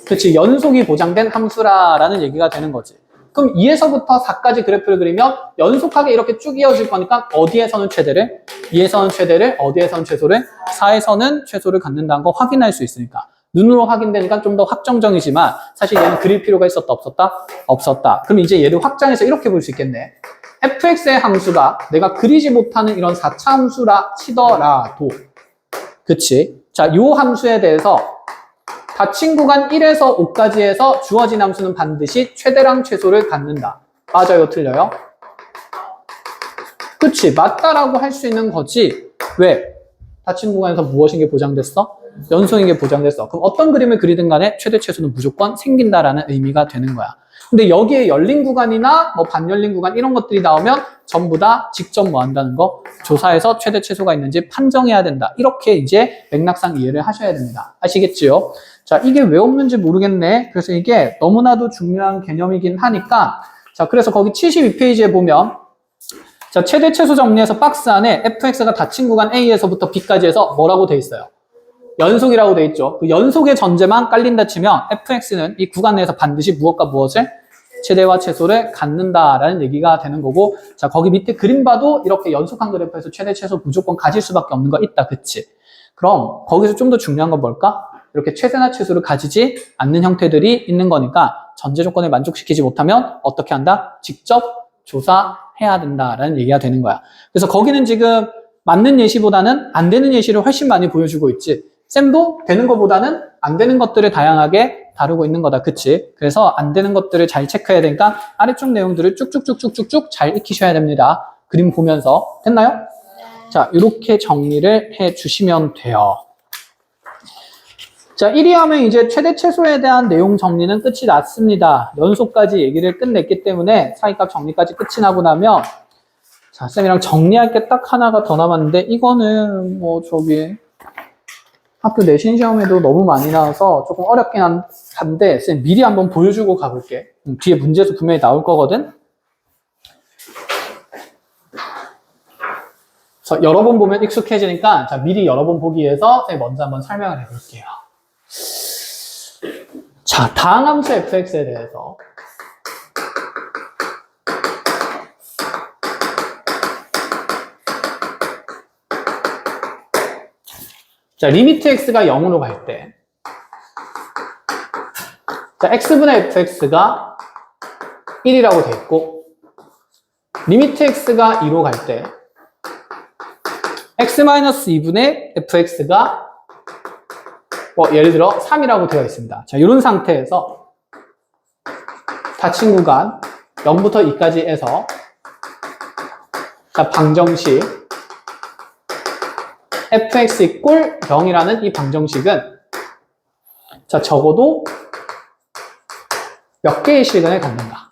Speaker 1: 그렇지, 연속이 보장된 함수라는 얘기가 되는 거지. 그럼 2에서부터 4까지 그래프를 그리면 연속하게 이렇게 쭉 이어질 거니까 어디에서는 최대를, 2에서는 최대를, 어디에서는 최소를, 4에서는 최소를 갖는다는 거 확인할 수 있으니까. 눈으로 확인되니까 좀 더 확정적이지만 사실 얘는 그릴 필요가 있었다 없었다? 없었다. 그럼 이제 얘를 확장해서 이렇게 볼 수 있겠네. fx의 함수가 내가 그리지 못하는 이런 4차 함수라 치더라도, 그치? 자, 요 함수에 대해서 닫힌 구간 1에서 5까지에서 주어진 함수는 반드시 최대랑 최소를 갖는다. 맞아요, 틀려요? 그치, 맞다라고 할 수 있는 거지. 왜? 닫힌 구간에서 무엇인 게 보장됐어? 연속인 게 보장됐어. 그럼 어떤 그림을 그리든 간에 최대 최소는 무조건 생긴다라는 의미가 되는 거야. 근데 여기에 열린 구간이나 뭐 반열린 구간 이런 것들이 나오면 전부 다 직접 뭐 한다는 거, 조사해서 최대 최소가 있는지 판정해야 된다. 이렇게 이제 맥락상 이해를 하셔야 됩니다. 아시겠지요? 자, 이게 왜 없는지 모르겠네. 그래서 이게 너무나도 중요한 개념이긴 하니까, 자, 그래서 거기 72페이지에 보면, 자, 최대 최소 정리해서 박스 안에 fx가 닫힌 구간 a에서부터 b까지 해서 뭐라고 돼 있어요? 연속이라고 돼 있죠. 그 연속의 전제만 깔린다 치면 fx는 이 구간 내에서 반드시 무엇과 무엇을? 최대와 최소를 갖는다라는 얘기가 되는 거고, 자, 거기 밑에 그림 봐도 이렇게 연속한 그래프에서 최대 최소 무조건 가질 수밖에 없는 거 있다. 그치? 그럼 거기서 좀 더 중요한 건 뭘까? 이렇게 최대나 최소를 가지지 않는 형태들이 있는 거니까 전제 조건을 만족시키지 못하면 어떻게 한다? 직접 조사해야 된다라는 얘기가 되는 거야. 그래서 거기는 지금 맞는 예시보다는 안 되는 예시를 훨씬 많이 보여주고 있지. 쌤도 되는 것보다는 안 되는 것들을 다양하게 다루고 있는 거다. 그치? 그래서 안 되는 것들을 잘 체크해야 되니까 아래쪽 내용들을 쭉쭉쭉쭉쭉쭉 잘 익히셔야 됩니다. 그림 보면서. 됐나요? 자, 이렇게 정리를 해 주시면 돼요. 자, 1위 하면 이제 최대 최소에 대한 내용 정리는 끝이 났습니다. 연속까지 얘기를 끝냈기 때문에 사이값 정리까지 끝이 나고 나면, 자, 쌤이랑 정리할 게 딱 하나가 더 남았는데, 이거는 뭐 저기 학교 내신 시험에도 너무 많이 나와서 조금 어렵긴 한데 쌤 미리 한번 보여주고 가볼게. 뒤에 문제도 분명히 나올 거거든. 그래서 여러 번 보면 익숙해지니까, 자, 미리 여러 번 보기 위해서 쌤 먼저 한번 설명을 해볼게요. 자, 다항함수 fx에 대해서 자, 리미트 x가 0으로 갈 때, 자, x분의 fx가 1이라고 돼 있고, 리미트 x가 2로 갈 때 x-2분의 fx가 예를 들어 3이라고 되어 있습니다. 자, 이런 상태에서 닫힌 구간 0부터 2까지 해서, 자, 방정식 fx 이꼴 0이라는 이 방정식은, 자, 적어도 몇 개의 시간을 갖는다.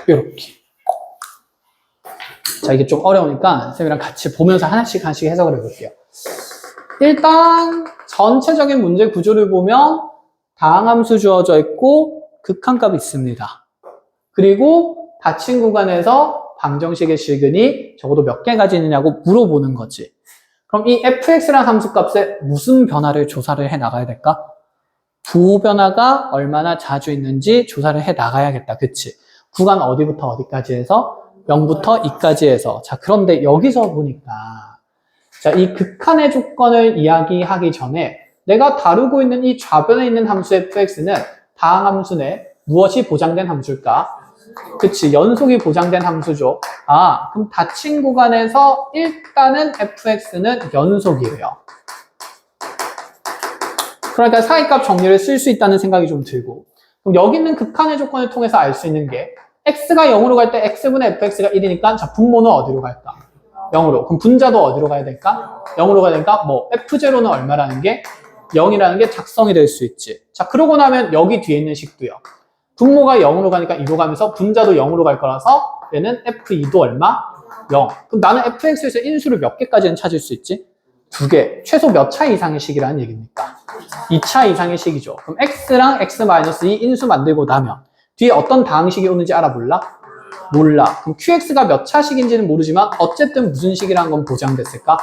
Speaker 1: 이렇게. 자, 이게 좀 어려우니까 쌤이랑 같이 보면서 하나씩 해석을 해볼게요. 일단 전체적인 문제 구조를 보면 다항함수 주어져 있고 극한값이 있습니다. 그리고 닫힌 구간에서 방정식의 실근이 적어도 몇 개 가지느냐고 물어보는 거지. 그럼 이 fx라는 함수값에 무슨 변화를 조사를 해 나가야 될까? 부호 변화가 얼마나 자주 있는지 조사를 해 나가야겠다. 그치? 구간 어디부터 어디까지 해서 0부터 2까지 해서. 자, 그런데 여기서 보니까, 자, 이 극한의 조건을 이야기하기 전에 내가 다루고 있는 이 좌변에 있는 함수 fx는 다항함수 내 무엇이 보장된 함수일까? 그치, 연속이 보장된 함수죠. 아, 그럼 닫힌 구간에서 일단은 fx는 연속이에요. 그러니까 사이값 정리를 쓸 수 있다는 생각이 좀 들고, 그럼 여기 있는 극한의 조건을 통해서 알 수 있는 게 x가 0으로 갈 때 x분의 fx가 1이니까, 자, 분모는 어디로 갈까? 0으로. 그럼 분자도 어디로 가야 될까? 0으로 가야 되니까 뭐 f0는 얼마라는 게 0이라는 게 작성이 될 수 있지. 자, 그러고 나면 여기 뒤에 있는 식도요. 분모가 0으로 가니까 2로 가면서 분자도 0으로 갈 거라서 얘는 f2도 얼마? 0. 그럼 나는 fx에서 인수를 몇 개까지는 찾을 수 있지? 2개. 최소 몇 차 이상의 식이라는 얘기입니까? 2차 이상의 식이죠. 그럼 x랑 x-2 인수 만들고 나면 뒤에 어떤 다항식이 오는지 알아 몰라? 몰라. 그럼 qx가 몇 차식인지는 모르지만 어쨌든 무슨 식이라는 건 보장됐을까?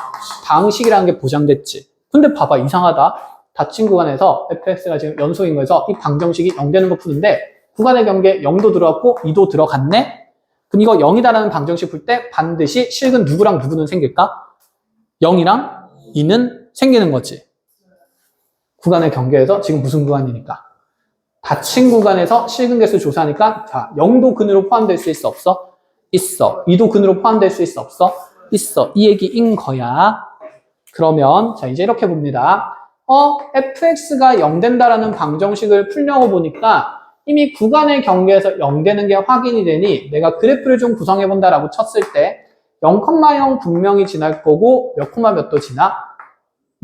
Speaker 1: 다항식이라는 게 보장됐지. 근데 봐봐, 이상하다. 닫힌 구간에서 fx가 지금 연속인 거에서 이 방정식이 0 되는 거 푸는데 구간의 경계에 0도 들어갔고 2도 들어갔네? 그럼 이거 0이다라는 방정식 풀 때 반드시 실근 누구랑 누구는 생길까? 0이랑 2는 생기는 거지. 구간의 경계에서 지금 무슨 구간이니까? 닫힌 구간에서 실근 개수 조사하니까 자 0도 근으로 포함될 수 있어 없어? 있어. 2도 근으로 포함될 수 있어 없어? 있어. 이 얘기인 거야. 그러면 자 이제 이렇게 봅니다. fx가 0 된다라는 방정식을 풀려고 보니까 이미 구간의 경계에서 0 되는 게 확인이 되니 내가 그래프를 좀 구성해 본다라고 쳤을 때 0,0 분명히 지날 거고 몇 콤마 몇도 지나?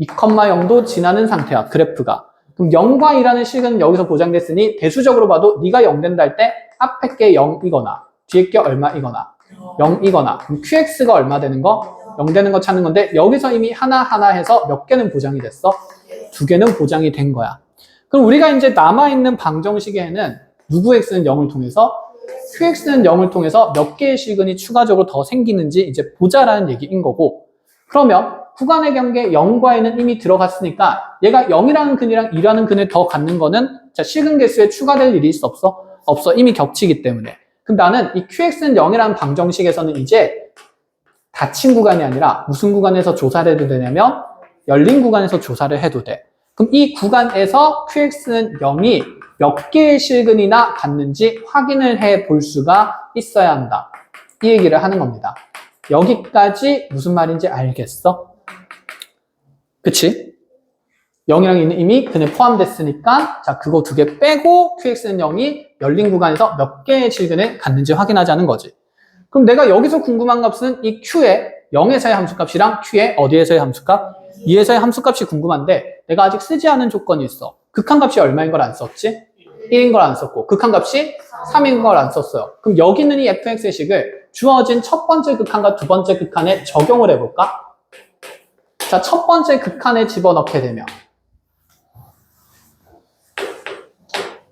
Speaker 1: 2,0도 지나는 상태야 그래프가. 그럼 0과 2라는 식은 여기서 보장됐으니 대수적으로 봐도 네가 0 된다 할 때 앞에 게 0이거나 뒤에 게 얼마이거나 0이거나 그럼 qx가 얼마 되는 거? 0 되는 거 찾는 건데 여기서 이미 하나하나 해서 몇 개는 보장이 됐어? 2개는 보장이 된 거야. 그럼 우리가 이제 남아있는 방정식에는 누구 x는 0을 통해서 qx는 0을 통해서 몇 개의 실근이 추가적으로 더 생기는지 이제 보자라는 얘기인 거고 그러면 구간의 경계 0과 2는 이미 들어갔으니까 얘가 0이라는 근이랑 2라는 근을 더 갖는 거는 자 실근 개수에 추가될 일이 있어 없어? 없어. 이미 겹치기 때문에. 그럼 나는 이 qx는 0이라는 방정식에서는 이제 닫힌 구간이 아니라 무슨 구간에서 조사를 해도 되냐면 열린 구간에서 조사를 해도 돼. 그럼 이 구간에서 qx는 0이 몇 개의 실근이나 갖는지 확인을 해 볼 수가 있어야 한다. 이 얘기를 하는 겁니다. 여기까지 무슨 말인지 알겠어? 그치? 0이랑 2는 이미 근에 포함됐으니까 자 그거 2개 빼고 qx는 0이 열린 구간에서 몇 개의 실근을 갖는지 확인하자는 거지. 그럼 내가 여기서 궁금한 값은 이 q의 0에서의 함수값이랑 q의 어디에서의 함수값? 2에서의 함수값이 궁금한데 내가 아직 쓰지 않은 조건이 있어. 극한값이 얼마인 걸 안 썼지? 1인 걸 안 썼고 극한값이 3인 걸 안 썼어요. 그럼 여기 있는 이 fx의 식을 주어진 첫 번째 극한과 두 번째 극한에 적용을 해볼까? 자, 첫 번째 극한에 집어넣게 되면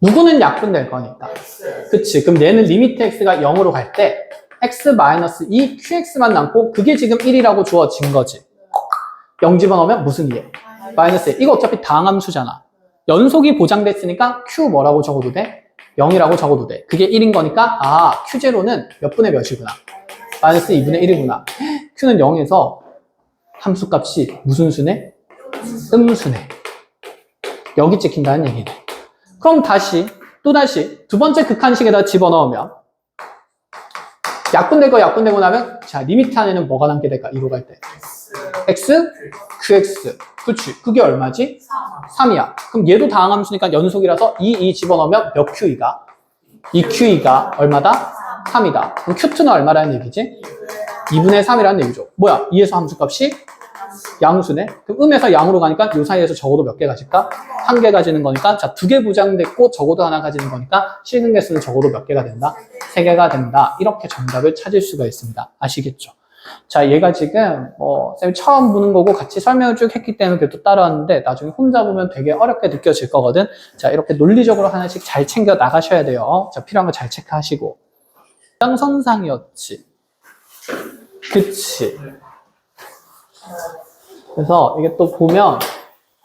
Speaker 1: 누구는 약분될 거니까. 그치? 그럼 얘는 리미트 x가 0으로 갈 때 x-2 qx만 남고 그게 지금 1이라고 주어진 거지. 0 집어넣으면 무슨 2에? 마이너스 1. 이거 어차피 당함수잖아. 연속이 보장됐으니까 q 뭐라고 적어도 돼? 0이라고 적어도 돼. 그게 1인 거니까 아 q0는 몇 분의 몇이구나. 마이너스 2분의 1이구나. q는 0에서 함수값이 무슨 수네? 음수네. 여기 찍힌다는 얘기네. 그럼 또다시 두 번째 극한식에다 집어넣으면 약분되고 나면 자 리미트 안에는 뭐가 남게 될까? 2로 갈 때 x, qx 그치? 그게 얼마지? 3이야. 그럼 얘도 다항함수니까 연속이라서 2 집어넣으면 몇 q이가? 2q이가 얼마다? 3이다. 그럼 q2는 얼마라는 얘기지? 2분의 3이라는 얘기죠. 뭐야? 2에서 함수값이 양수네. 그럼 음에서 양으로 가니까 이 사이에서 적어도 몇 개 가질까? 1개 가지는 거니까 자 2개 보장됐고 적어도 하나 가지는 거니까 실근 개수는 적어도 몇 개가 된다? 3개가 된다. 이렇게 정답을 찾을 수가 있습니다. 아시겠죠? 자 얘가 지금 쌤이 처음 보는 거고 같이 설명을 쭉 했기 때문에 그래도 따라왔는데 나중에 혼자 보면 되게 어렵게 느껴질 거거든. 자 이렇게 논리적으로 하나씩 잘 챙겨 나가셔야 돼요. 자 필요한 거 잘 체크하시고 연장선상이었지. 그치? 그래서 이게 또 보면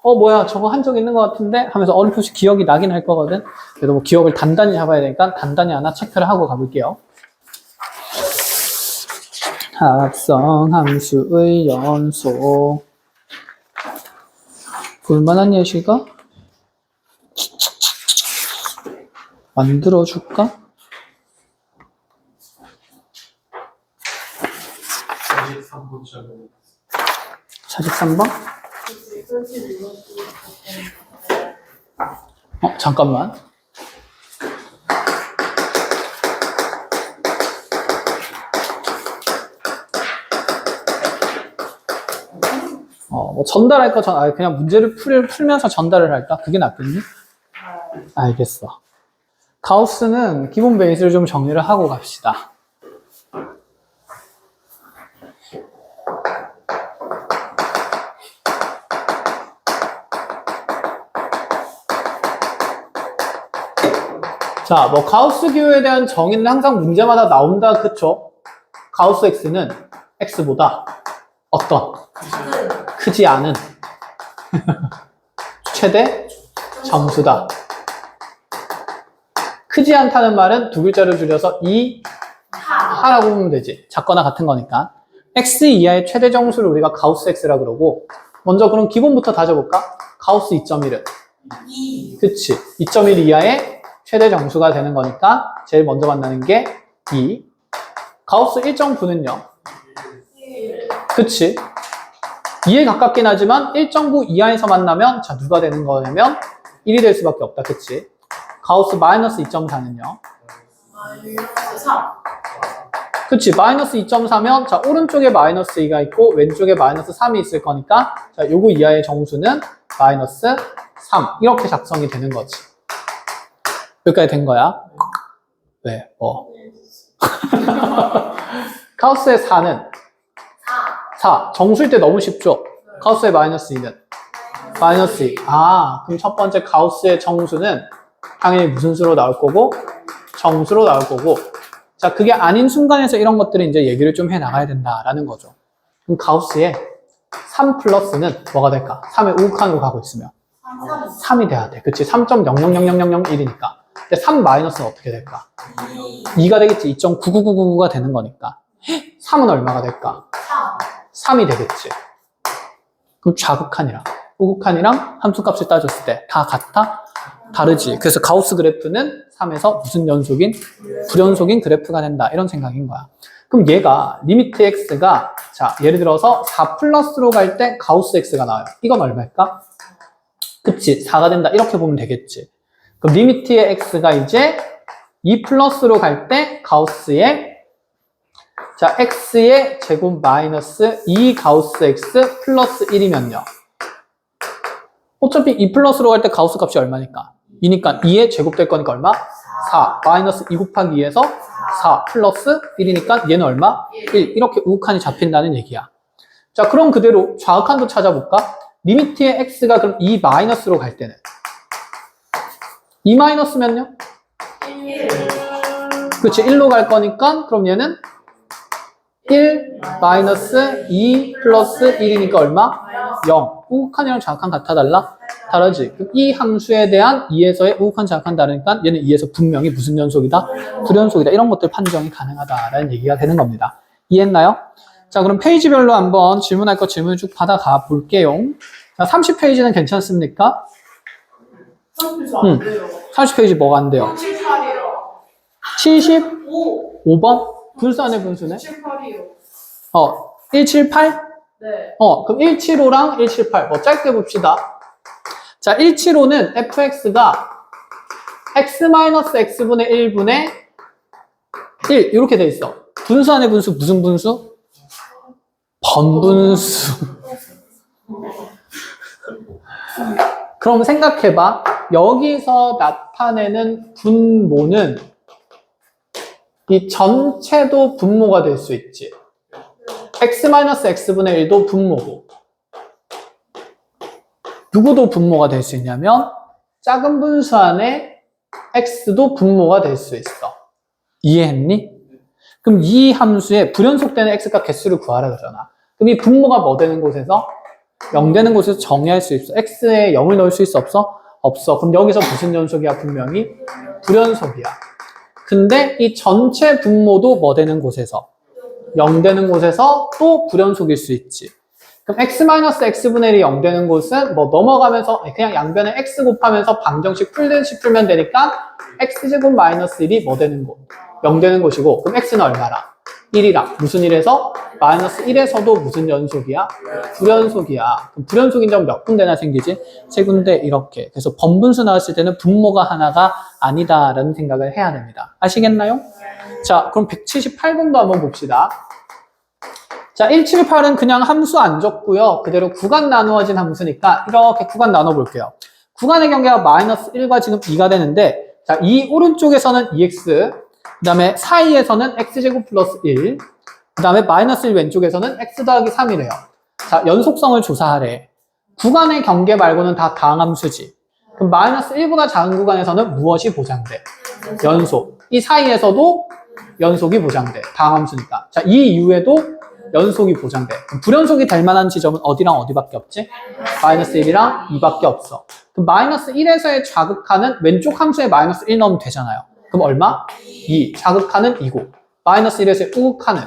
Speaker 1: 뭐야 저거 한 적 있는 것 같은데 하면서 어렴풋이 기억이 나긴 할 거거든. 그래도 뭐 기억을 단단히 잡아야 되니까 단단히 하나 체크를 하고 가볼게요. 합성 함수의 연속 볼만한 예시가 만들어줄까? 43번? 잠깐만. 뭐 전달할 거 그냥 문제를 풀면서 전달을 할까? 그게 낫겠니? 알겠어. 가우스는 기본 베이스를 좀 정리를 하고 갑시다. 자, 뭐 가우스 기호에 대한 정의는 항상 문제마다 나온다, 그쵸? 가우스 x는 x보다 어떤? 크지 않은 최대 정수다. 크지 않다는 말은 두 글자를 줄여서 하라고 보면 되지. 작거나 같은 거니까. x 이하의 최대 정수를 우리가 가우스 x라 그러고, 먼저 그럼 기본부터 다져볼까? 가우스 2.1은? 그치. 2.1 이하의 최대 정수가 되는 거니까 제일 먼저 만나는 게 2. 가우스 1.9는요? 그치. 2에 가깝긴 하지만 1.9 이하에서 만나면 자 누가 되는 거냐면 1이 될 수밖에 없다. 그치. 가우스 마이너스 2.4는요? 그치. 마이너스 2.4면 자 오른쪽에 마이너스 2가 있고 왼쪽에 마이너스 3이 있을 거니까 자 요거 이하의 정수는 마이너스 3 이렇게 작성이 되는 거지. 여기까지 된 거야. 왜? 가우스의 4는 4. 정수일 때 너무 쉽죠? 가우스의 마이너스 2는? 마이너스 2. 아, 그럼 첫 번째 가우스의 정수는 당연히 무슨 수로 나올 거고? 정수로 나올 거고. 자, 그게 아닌 순간에서 이런 것들을 이제 얘기를 좀 해 나가야 된다라는 거죠. 그럼 가우스의 3 플러스는 뭐가 될까? 3의 우극한으로 가고 있으면 3이 돼야 돼. 그치? 3.000001이니까. 근데 3 마이너스는 어떻게 될까? 2가 되겠지. 2.99999가 되는 거니까. 3은 얼마가 될까? 3이 되겠지. 그럼 좌극한이랑 우극한이랑 함수값을 따졌을 때 다 같아? 다르지. 그래서 가우스 그래프는 3에서 무슨 연속인? 불연속인 그래프가 된다. 이런 생각인 거야. 그럼 얘가 리미트 x가 자 예를 들어서 4 플러스로 갈 때 가우스 x가 나와요. 이건 얼마일까? 그치. 4가 된다. 이렇게 보면 되겠지. 그럼 리미트의 x가 이제 2 플러스로 갈 때 가우스의 자 x의 제곱 마이너스 2 가우스 x 플러스 1이면요. 어차피 2 플러스로 갈 때 가우스 값이 얼마니까? 2니까 2의 제곱 될 거니까 얼마? 4 마이너스 2 곱하기 2에서 4 플러스 1이니까 얘는 얼마? 1 이렇게 우극한이 잡힌다는 얘기야. 자 그럼 그대로 좌극한도 찾아볼까? 리미트의 x가 그럼 2 마이너스로 갈 때는 2 마이너스면요?
Speaker 2: 1.
Speaker 1: 그렇지 1로 갈 거니까 그럼 얘는 1 마이너스 2 플러스 1이니까 얼마? 0. 우극한이랑 좌극한 같아 달라? 다르지. 그럼 이 함수에 대한 2에서의 우극한 좌극한 다르니까 얘는 2에서 분명히 무슨 연속이다? 불연속이다. 이런 것들 판정이 가능하다라는 얘기가 되는 겁니다. 이해했나요? 자 그럼 페이지별로 한번 질문할 거 질문 쭉 받아가 볼게요. 자 30페이지는 괜찮습니까? 30페이지 뭐가 안 돼요? 75번? 분수 안에 분수네?
Speaker 2: 78이요.
Speaker 1: 178?
Speaker 2: 네.
Speaker 1: 그럼 175랑 178. 뭐 짧게 봅시다. 자, 175는 fx가 x-x분의 1분의 1 이렇게 돼 있어. 분수 안에 분수 무슨 분수? 번분수. 그럼 생각해봐. 여기서 나타내는 분모는 이 전체도 분모가 될 수 있지. x-x분의 1도 분모고 누구도 분모가 될 수 있냐면 작은 분수 안에 x도 분모가 될 수 있어. 이해했니? 그럼 이 함수의 불연속되는 x값 개수를 구하라 그러잖아. 그럼 이 분모가 뭐 되는 곳에서? 0 되는 곳에서 정의할 수 있어. x에 0을 넣을 수 있어? 없어? 없어. 그럼 여기서 무슨 연속이야? 분명히 불연속이야. 근데 이 전체 분모도 뭐 되는 곳에서? 0 되는 곳에서 또 불연속일 수 있지. 그럼 x-x분의 1이 0 되는 곳은 뭐 넘어가면서 그냥 양변에 x 곱하면서 방정식 풀듯이 풀면 되니까 x제곱 마이너스 1이 뭐 되는 곳? 0 되는 곳이고 그럼 x는 얼마라? 1이라. 무슨 1에서? 마이너스 1에서도 무슨 연속이야? 불연속이야. 그럼 불연속인 점 몇 군데나 생기지? 세 군데 이렇게. 그래서 번분수 나왔을 때는 분모가 하나가 아니다라는 생각을 해야 됩니다. 아시겠나요? 자, 그럼 178번도 한번 봅시다. 자, 178은 그냥 함수 안 적고요. 그대로 구간 나누어진 함수니까 이렇게 구간 나눠볼게요. 구간의 경계가 마이너스 1과 지금 2가 되는데 자, 이 오른쪽에서는 2x 그 다음에 사이에서는 x제곱 플러스 1 그 다음에 마이너스 1 왼쪽에서는 x 더하기 3이래요. 자, 연속성을 조사하래. 구간의 경계 말고는 다 다항함수지. 그럼 마이너스 1보다 작은 구간에서는 무엇이 보장돼? 연속. 이 사이에서도 연속이 보장돼. 다항함수니까. 자, 이 이후에도 연속이 보장돼. 그럼 불연속이 될 만한 지점은 어디랑 어디밖에 없지? 마이너스 1이랑 2밖에 없어. 그럼 마이너스 1에서의 자극하는 왼쪽 함수에 마이너스 1 넣으면 되잖아요. 그럼 얼마? 2. 자극하는 2고 마이너스 1에서의 우극하는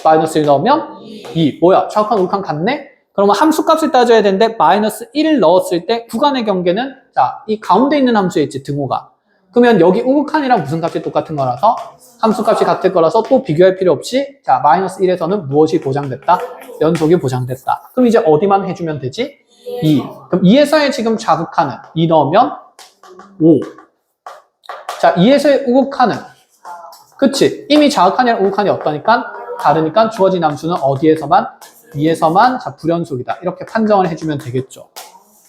Speaker 1: 마이너스 1 넣으면 2. 뭐야? 자극한 우극한 같네? 그러면 함수값을 따져야 되는데 마이너스 1을 넣었을 때 구간의 경계는 자, 이 가운데 있는 함수에 있지, 등호가. 그러면 여기 우극한이랑 무슨 값이 똑같은 거라서 함수값이 같을 거라서 또 비교할 필요 없이 자, 마이너스 1에서는 무엇이 보장됐다? 연속이 보장됐다. 그럼 이제 어디만 해주면 되지? 2. 그럼 2에서의 지금 자극하는 2 넣으면 5. 자, 2에서의 우극하는 그치? 이미 자극한이랑 우극한이 없다니까 다르니까 주어진 함수는 어디에서만? 2에서만 자, 불연속이다. 이렇게 판정을 해주면 되겠죠.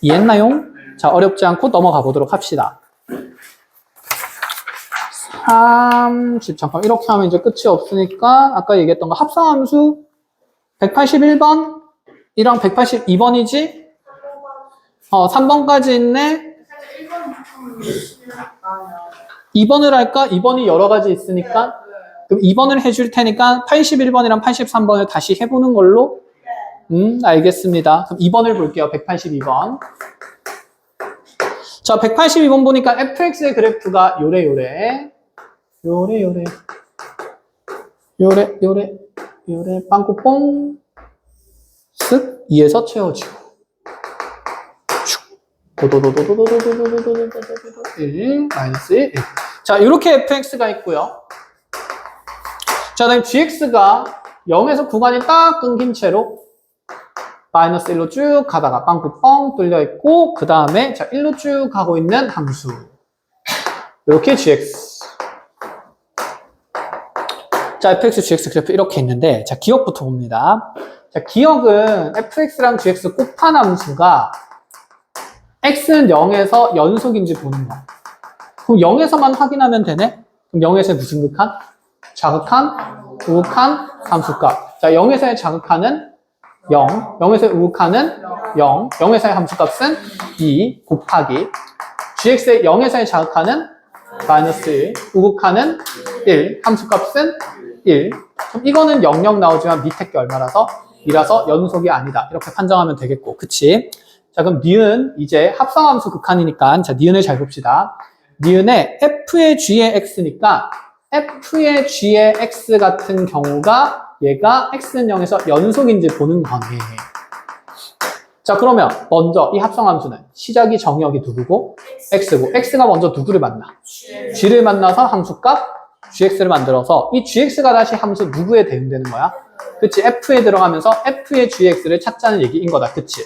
Speaker 1: 이해했나요? 자, 어렵지 않고 넘어가 보도록 합시다. 30, 잠깐 이렇게 하면 이제 끝이 없으니까 아까 얘기했던 거 합성함수 181번 이랑 182번이지? 3번까지 있네. 2번을 할까? 2번이 여러 가지 있으니까 그럼 2번을 해줄 테니까 81번이랑 83번을 다시 해보는 걸로 알겠습니다. 그럼 2번을 볼게요. 182번. 자, 182번 보니까 fx의 그래프가 요래 빵꾸뽕 쓱 2에서 채워지고 도도도도도도도도도도도도도도 1 마이너스 1. 자, 이렇게 fx가 있고요. 자, 다음 gx가 0에서 구간이 딱 끊긴 채로 마이너스 1로 쭉 가다가 빵꾸 뻥 뚫려 있고 그 다음에 자 1로 쭉 가고 있는 함수 이렇게 gx. 자, fx, gx 그래프 이렇게 있는데 자 기억부터 봅니다. 자, 기억은 fx랑 gx 곱한 함수가 x는 0에서 연속인지 보는 거. 그럼 0에서만 확인하면 되네? 그럼 0에서의 무슨 극한? 자극한, 우극한, 함수값. 자, 0에서의 자극한은 0, 0에서의 우극한은 0, 0에서의 함수값은 2 곱하기 gx의 0에서의 자극한은 마이너스 1, 우극한은 1, 함수값은 1. 그럼 이거는 00 나오지만 밑에 게 얼마라서? 2라서 연속이 아니다. 이렇게 판정하면 되겠고, 그치? 자, 그럼 니은 이제 합성함수 극한이니까 자, 니은을 잘 봅시다. 니은에 f의 g의 x니까 f의 g의 x 같은 경우가 얘가 x는 0에서 연속인지 보는 거네. 자, 그러면 먼저 이 합성함수는 시작이 정의역이 누구고? x고 x가 먼저 누구를 만나? g를 만나서 함수값 gx를 만들어서 이 gx가 다시 함수 누구에 대응되는 거야? 그치? f에 들어가면서 f의 gx를 찾자는 얘기인 거다. 그치?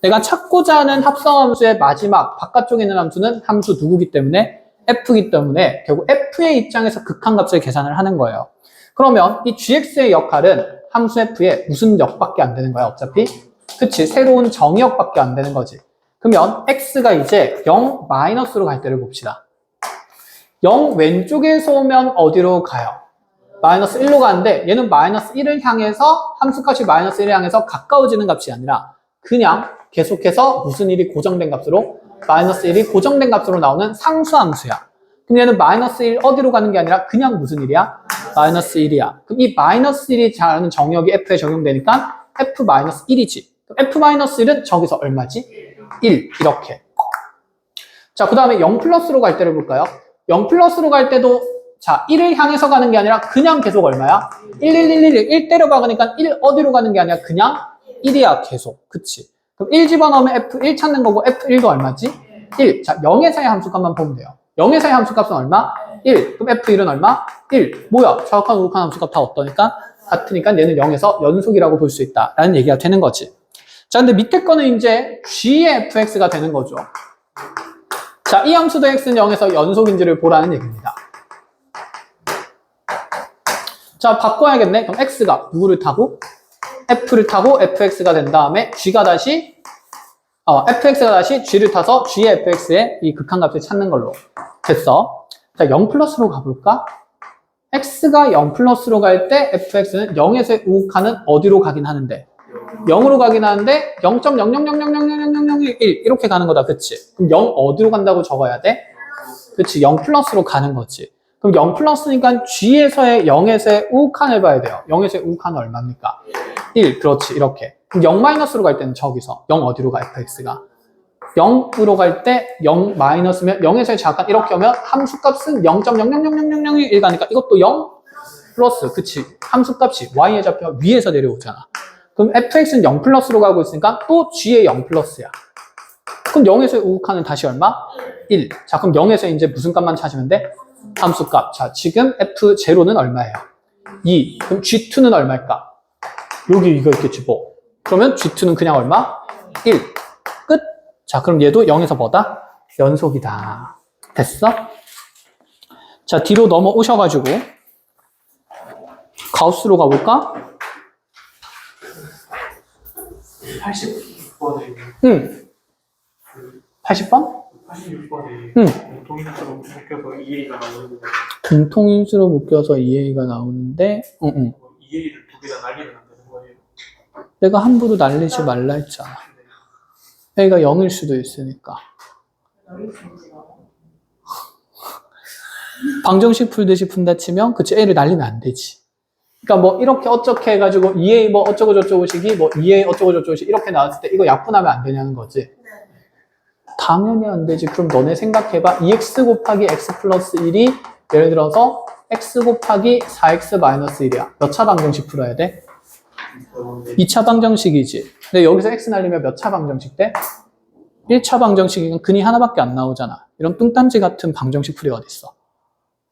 Speaker 1: 내가 찾고자 하는 합성함수의 마지막 바깥쪽에 있는 함수는 함수 누구기 때문에 f이기 때문에 결국 f의 입장에서 극한값을 계산을 하는 거예요. 그러면 이 gx의 역할은 함수 f의 무슨 역밖에 안 되는 거야 어차피? 그치? 새로운 정의역밖에 안 되는 거지. 그러면 x가 이제 0 마이너스로 갈 때를 봅시다. 0 왼쪽에서 오면 어디로 가요? 마이너스 1로 가는데 얘는 마이너스 1을 향해서 함수값이 마이너스 1을 향해서 가까워지는 값이 아니라 그냥 계속해서 무슨 일이 고정된 값으로? 마이너스 1이 고정된 값으로 나오는 상수함수야. 그럼 얘는 마이너스 1 어디로 가는 게 아니라 그냥 무슨 일이야? 마이너스 1이야. 그럼 이 마이너스 1이 잘하는 정의역이 f에 적용되니까 f 마이너스 1이지. 그럼 f 마이너스 1은 저기서 얼마지? 1 이렇게. 자, 그 다음에 0 플러스로 갈 때를 볼까요? 0 플러스로 갈 때도 자 1을 향해서 가는 게 아니라 그냥 계속 얼마야? 1 때려 박으니까 1 어디로 가는 게 아니라 그냥 1이야 계속. 그치? 그럼 1 집어넣으면 f1 찾는 거고 f1도 얼마지? 1. 자, 0에서의 함수값만 보면 돼요. 0에서의 함수값은 얼마? 1. 그럼 f1은 얼마? 1. 뭐야? 정확한 우극한 함수값 다 어떠니까? 같으니까 얘는 0에서 연속이라고 볼 수 있다. 라는 얘기가 되는 거지. 자, 근데 밑에 거는 이제 g의 fx가 되는 거죠. 자, 이 함수도 x는 0에서 연속인지를 보라는 얘기입니다. 자, 바꿔야겠네. 그럼 x가 누구를 타고? f를 타고 fx가 된 다음에 g가 다시 fx가 다시 g를 타서 g의 fx의 이 극한값을 찾는 걸로 됐어. 자, 0 플러스로 가볼까? x가 0 플러스로 갈 때 fx는 0에서의 우극한은 어디로 가긴 하는데 0으로 가긴 하는데 0.000000001 이렇게 가는 거다. 그치? 그럼 0 어디로 간다고 적어야 돼? 그치? 0 플러스로 가는 거지. 그럼 0 플러스니까 G에서의 0에서의 우칸을 봐야 돼요. 0에서의 우칸은 얼마입니까? 1. 그렇지. 이렇게. 그럼 0 마이너스로 갈 때는 저기서 0 어디로 가? fx가 0으로 갈 때 0 마이너스면 0에서의 자간 이렇게 오면 함수값은 0.0000001 가니까 이것도 0 플러스. 그치. 함수값이 y에 잡혀 위에서 내려오잖아. 그럼 fx는 0 플러스로 가고 있으니까 또 g의 0 플러스야. 그럼 0에서의 우칸은 다시 얼마? 1. 자, 그럼 0에서 이제 무슨 값만 찾으면 돼? 함수값. 자, 지금 f0는 얼마예요? 2. 그럼 g2는 얼마일까? 여기 이거 있겠지 뭐. 그러면 g2는 그냥 얼마? 1. 끝. 자, 그럼 얘도 0에서 뭐다? 연속이다. 됐어? 자, 뒤로 넘어오셔가지고 가우스로 가볼까?
Speaker 3: 86번에
Speaker 1: 응. 80번?
Speaker 3: 86번에
Speaker 1: 응.
Speaker 3: 동인수로 묶여서 EA가 나오는데
Speaker 1: 공통인수로 묶여서 2a가 나오는데, 응.
Speaker 3: EA를 두 개 다 날리면 안 되는 거예요.
Speaker 1: 내가 함부로 날리지 말라 했잖아. a가 0일 수도 있으니까. 방정식 풀듯이 푼다 치면, 그치, a를 날리면 안 되지. 그러니까 뭐 이렇게 어떻게 해가지고 2a 뭐 어쩌고 저쩌고 식이 뭐 2a 어쩌고 저쩌고 식 이렇게 나왔을 때 이거 약분하면 안 되냐는 거지. 당연히 안 되지. 그럼 너네 생각해봐. 2x 곱하기 x 플러스 1이 예를 들어서 x 곱하기 4x 마이너스 1이야. 몇 차 방정식 풀어야 돼? 2차 방정식이지. 근데 여기서 x 날리면 몇 차 방정식 돼? 1차 방정식이면 근이 하나밖에 안 나오잖아. 이런 뚱딴지 같은 방정식 풀이 어딨어.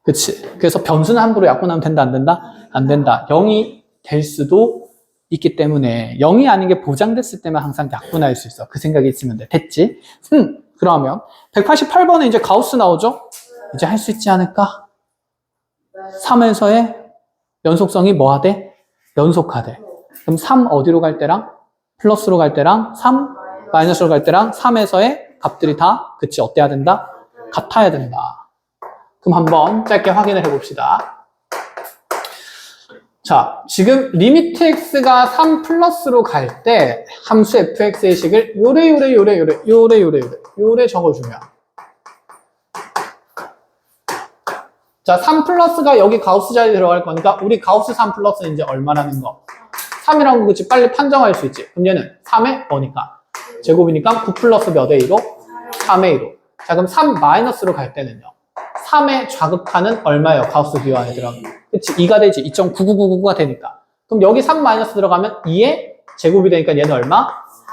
Speaker 1: 그치? 그래서 변수는 함부로 약분하면 된다, 안 된다? 안 된다. 0이 될 수도 있기 때문에 0이 아닌 게 보장됐을 때만 항상 약분할 수 있어. 그 생각이 있으면 돼. 됐지? 그러면 188번에 이제 가우스 나오죠? 이제 할 수 있지 않을까? 3에서의 연속성이 뭐하대? 연속하대. 그럼 3 어디로 갈 때랑 플러스로 갈 때랑 3 마이너스로 갈 때랑 3에서의 값들이 다 그치 어때야 된다? 같아야 된다. 그럼 한번 짧게 확인을 해봅시다. 자, 지금 리미트 x가 3 플러스로 갈 때 함수 fx의 식을 요래 적어주면 자, 3 플러스가 여기 가우스 자리에 들어갈 거니까 우리 가우스 3 플러스는 이제 얼마라는 거? 3이라는 거 그치 빨리 판정할 수 있지. 그럼 얘는 3의 뭐니까? 제곱이니까 9 플러스 몇 의 2로? 3의 2로. 자, 그럼 3 마이너스로 갈 때는요. 3의 좌극하는 얼마예요? 가우스 기호 안에 들어가면. 그치? 2가 되지. 2.99999가 되니까. 그럼 여기 3 마이너스 들어가면 2의 제곱이 되니까 얘는 얼마?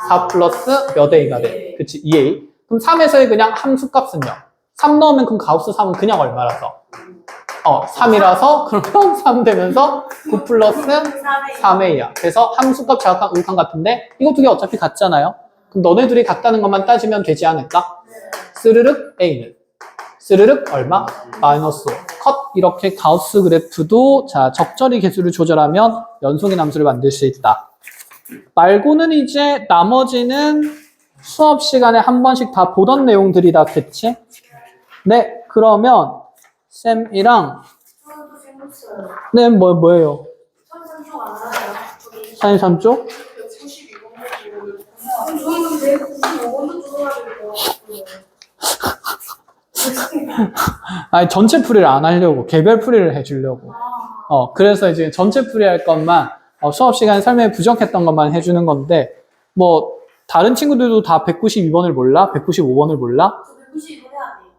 Speaker 1: 4 플러스 몇 의 2가 돼. 그치? 2의 2. 그럼 3에서의 그냥 함수값은요. 3 넣으면 그럼 가우스 3은 그냥 얼마라서? 3이라서 그러면 3 되면서 9 플러스 3의 2야. 그래서 함수값 자각한 우극한 같은데 이거 두 개 어차피 같잖아요. 그럼 너네 둘이 같다는 것만 따지면 되지 않을까? 스르륵 A는 스르륵 얼마? 마이너스 5. 컷. 이렇게 가우스 그래프도 자 적절히 개수를 조절하면 연속인 함수를 만들 수 있다. 말고는 이제 나머지는 수업 시간에 한 번씩 다 보던 내용들이다. 그치? 네. 그러면 쌤이랑
Speaker 2: 저도 재밌어요.
Speaker 1: 네, 뭐예요?
Speaker 2: 33쪽 알아요.
Speaker 1: 43쪽?
Speaker 2: 192번 저희는 195번도 들어가지고.
Speaker 1: 아니, 전체 풀이를 안 하려고, 개별 풀이를 해주려고. 그래서 이제 전체 풀이 할 것만, 수업 시간에 설명에 부족했던 것만 해주는 건데, 뭐, 다른 친구들도 다 192번을 몰라? 195번을 몰라?
Speaker 2: 저 192번 해야 돼요.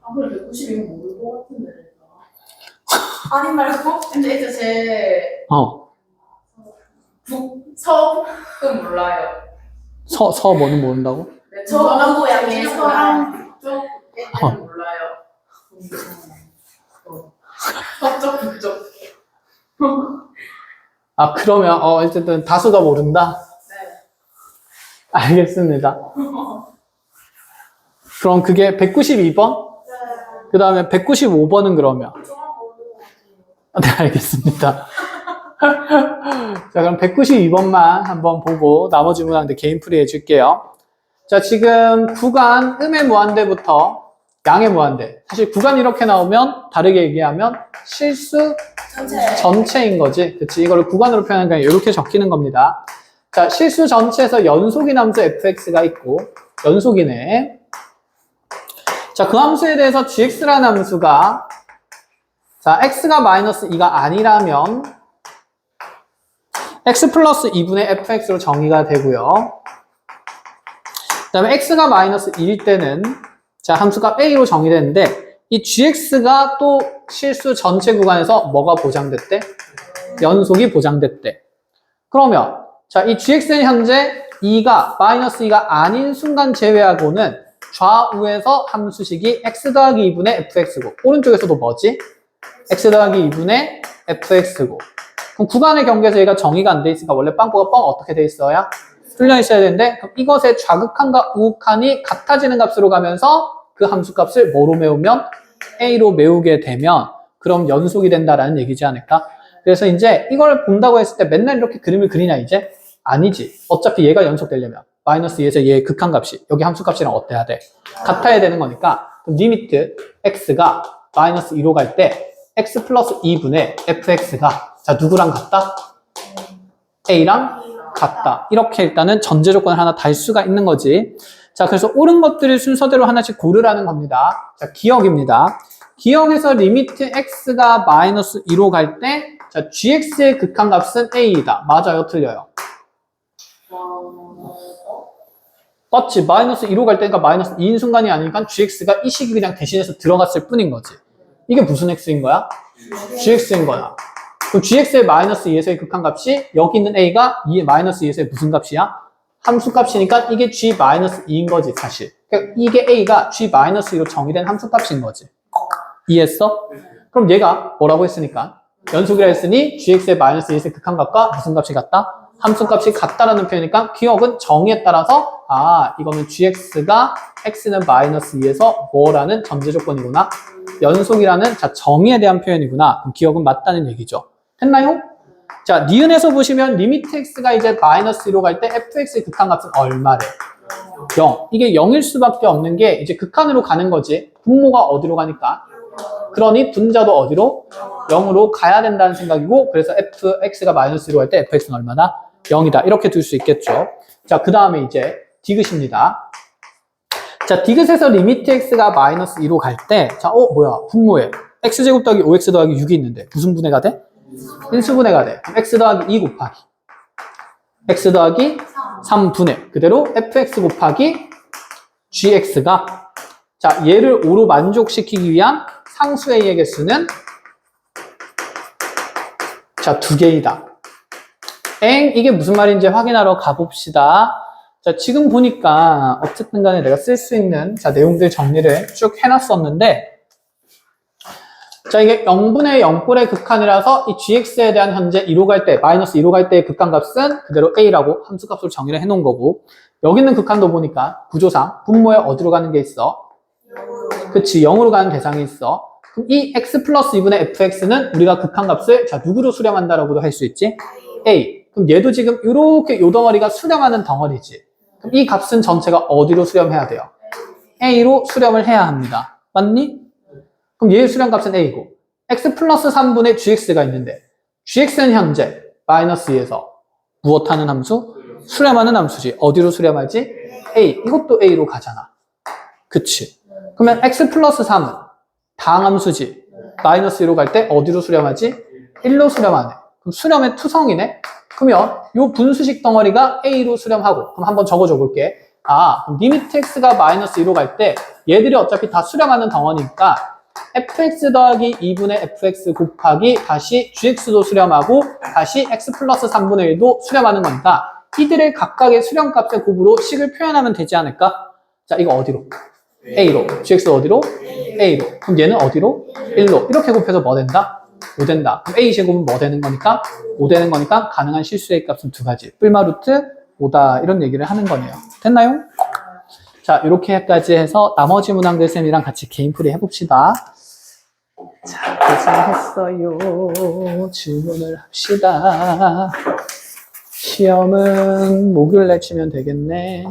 Speaker 4: 아무래도 192번 모를 것 같은데.
Speaker 2: 아니 말고?
Speaker 4: 근데 이제 제 북서은 몰라요.
Speaker 1: 서 뭐는 모른다고?
Speaker 4: 네,
Speaker 2: 저하고 양의
Speaker 4: 서랑 쪽 애들은 몰라요. 서쪽 북쪽.
Speaker 1: 아, 그러면, 어쨌든 다수가 모른다?
Speaker 4: 네.
Speaker 1: 알겠습니다. 그럼 그게 192번? 그 다음에 195번은 그러면? 네, 알겠습니다. 자, 그럼 192번만 한번 보고 나머지 문항들 개인 풀이 해줄게요. 자, 지금 구간 음의 무한대부터 양의 무한대. 사실 구간 이렇게 나오면 다르게 얘기하면 실수 전체인 거지. 그치? 이걸 구간으로 표현하니까 이렇게 적히는 겁니다. 자, 실수 전체에서 연속인 함수 fx가 있고 연속이네. 자, 그 함수에 대해서 gx라는 함수가 자, x가 마이너스 2가 아니라면 x 플러스 2분의 fx로 정의가 되고요. 그 다음에 x가 마이너스 1일 때는 자, 함수값 a로 정의되는데 이 gx가 또 실수 전체 구간에서 뭐가 보장됐대? 연속이 보장됐대. 그러면 자, 이 gx는 현재 2가 마이너스 2가 아닌 순간 제외하고는 좌우에서 함수식이 x 더하기 2분의 fx고 오른쪽에서도 뭐지? x 더하기 2분의 fx고 그럼 구간의 경계에서 얘가 정의가 안 돼 있으니까 원래 빵꾸가 뻥 어떻게 돼 있어야? 뚫려 있어야 되는데 그럼 이것의 좌극한과 우극한이 같아지는 값으로 가면서 그 함수값을 뭐로 메우면? a로 메우게 되면 그럼 연속이 된다라는 얘기지 않을까? 그래서 이제 이걸 본다고 했을 때 맨날 이렇게 그림을 그리냐 이제? 아니지. 어차피 얘가 연속되려면 마이너스 2에서 얘의 극한값이 여기 함수값이랑 어때야 돼? 같아야 되는 거니까 그럼 리미트 x가 마이너스 2로 갈 때 x 플러스 2분의 fx가 자 누구랑 같다? a랑 같다. 이렇게 일단은 전제 조건을 하나 달 수가 있는 거지. 자, 그래서 옳은 것들을 순서대로 하나씩 고르라는 겁니다. 자, 기억입니다. 기억에서 리미트 x가 마이너스 2로 갈 때 자, gx의 극한값은 a이다. 맞아요? 틀려요? 맞지? 마이너스 2로 갈 때니까 마이너스 2인 순간이 아니니까 gx가 이 식이 그냥 대신해서 들어갔을 뿐인 거지. 이게 무슨 x인 거야? gx인 거야. 그럼 gx의 마이너스 2에서의 극한값이 여기 있는 a가 2의 마이너스 2에서의 무슨 값이야? 함수값이니까 이게 g 마이너스 2인 거지 사실. 그러니까 이게 a가 g 마이너스 2로 정의된 함수값인 거지. 이해했어? 그럼 얘가 뭐라고 했으니까 연속이라 했으니 gx의 마이너스 2에서의 극한값과 무슨 값이 같다? 함수값이 같다라는 표현이니까 기억은 정의에 따라서 아 이거는 gx가 x는 마이너스 2에서 뭐라는 전제 조건이구나. 연속이라는 자 정의에 대한 표현이구나. 그럼 기억은 맞다는 얘기죠. 됐나요? 자, 니은에서 보시면 리미트 x가 이제 마이너스 2로 갈 때 fx의 극한값은 얼마래? 0. 이게 0일 수밖에 없는 게 이제 극한으로 가는 거지. 분모가 어디로 가니까? 그러니 분자도 어디로? 0으로 가야 된다는 생각이고 그래서 fx가 마이너스 2로 갈 때 fx는 얼마다? 0이다. 이렇게 둘 수 있겠죠. 자, 그 다음에 이제 디귿입니다. 자, 디귿에서 리미트 x가 마이너스 2로 갈 때 자, 뭐야? 분모에 x제곱 더하기 5x 더하기 6이 있는데 무슨 분해가 돼? 인수분해가 돼. 그럼 x 더하기 2 곱하기 x 더하기 3분의 그대로 fx 곱하기 gx가 자 얘를 5로 만족시키기 위한 상수 a의 개수는 자 2개이다. 이게 무슨 말인지 확인하러 가봅시다. 자 지금 보니까 어쨌든 간에 내가 쓸 수 있는 자 내용들 정리를 쭉 해놨었는데 자, 이게 0분의 0꼴의 극한이라서 이 gx에 대한 현재 2로 갈 때, 마이너스 2로 갈 때의 극한값은 그대로 a라고 함수값으로 정의를 해놓은 거고 여기 있는 극한도 보니까 구조상 분모에 어디로 가는 게 있어? 그치, 0으로 가는 대상이 있어. 그럼 이 x 플러스 2분의 fx는 우리가 극한값을 자, 누구로 수렴한다라고도 할 수 있지? a. 그럼 얘도 지금 이렇게 요 덩어리가 수렴하는 덩어리지. 그럼 이 값은 전체가 어디로 수렴해야 돼요? a로 수렴을 해야 합니다. 맞니? 그럼 얘의 수렴값은 a고 x 플러스 3분의 gx가 있는데 gx는 현재 마이너스 2에서 무엇하는 함수? 수렴하는 함수지. 어디로 수렴하지? a. 이것도 a로 가잖아. 그치? 그러면 x 플러스 3은 당함수지. 마이너스 2로 갈 때 어디로 수렴하지? 1로 수렴하네. 그럼 수렴의 투성이네? 그러면 요 분수식 덩어리가 a로 수렴하고 그럼 한번 적어줘 볼게. 그럼 리미트 x가 마이너스 2로 갈 때 얘들이 어차피 다 수렴하는 덩어리니까 fx 더하기 2분의 fx 곱하기 다시 gx도 수렴하고 다시 x 플러스 3분의 1도 수렴하는 거니까 이들의 각각의 수렴값의 곱으로 식을 표현하면 되지 않을까? 자, 이거 어디로? a로. gx 어디로? a로. 그럼 얘는 어디로? 1로. 이렇게 곱해서 뭐 된다? 5 된다. 그럼 a 제곱은 뭐 되는 거니까? 5 되는 거니까 가능한 실수의 값은 두 가지. 뿔마루트 5다. 이런 얘기를 하는 거네요. 됐나요? 자, 이렇게까지 해서 나머지 문항들 쌤이랑 같이 게임풀이 해봅시다. 자, 고생했어요. 질문을 합시다. 시험은 목요일날 치면 되겠네.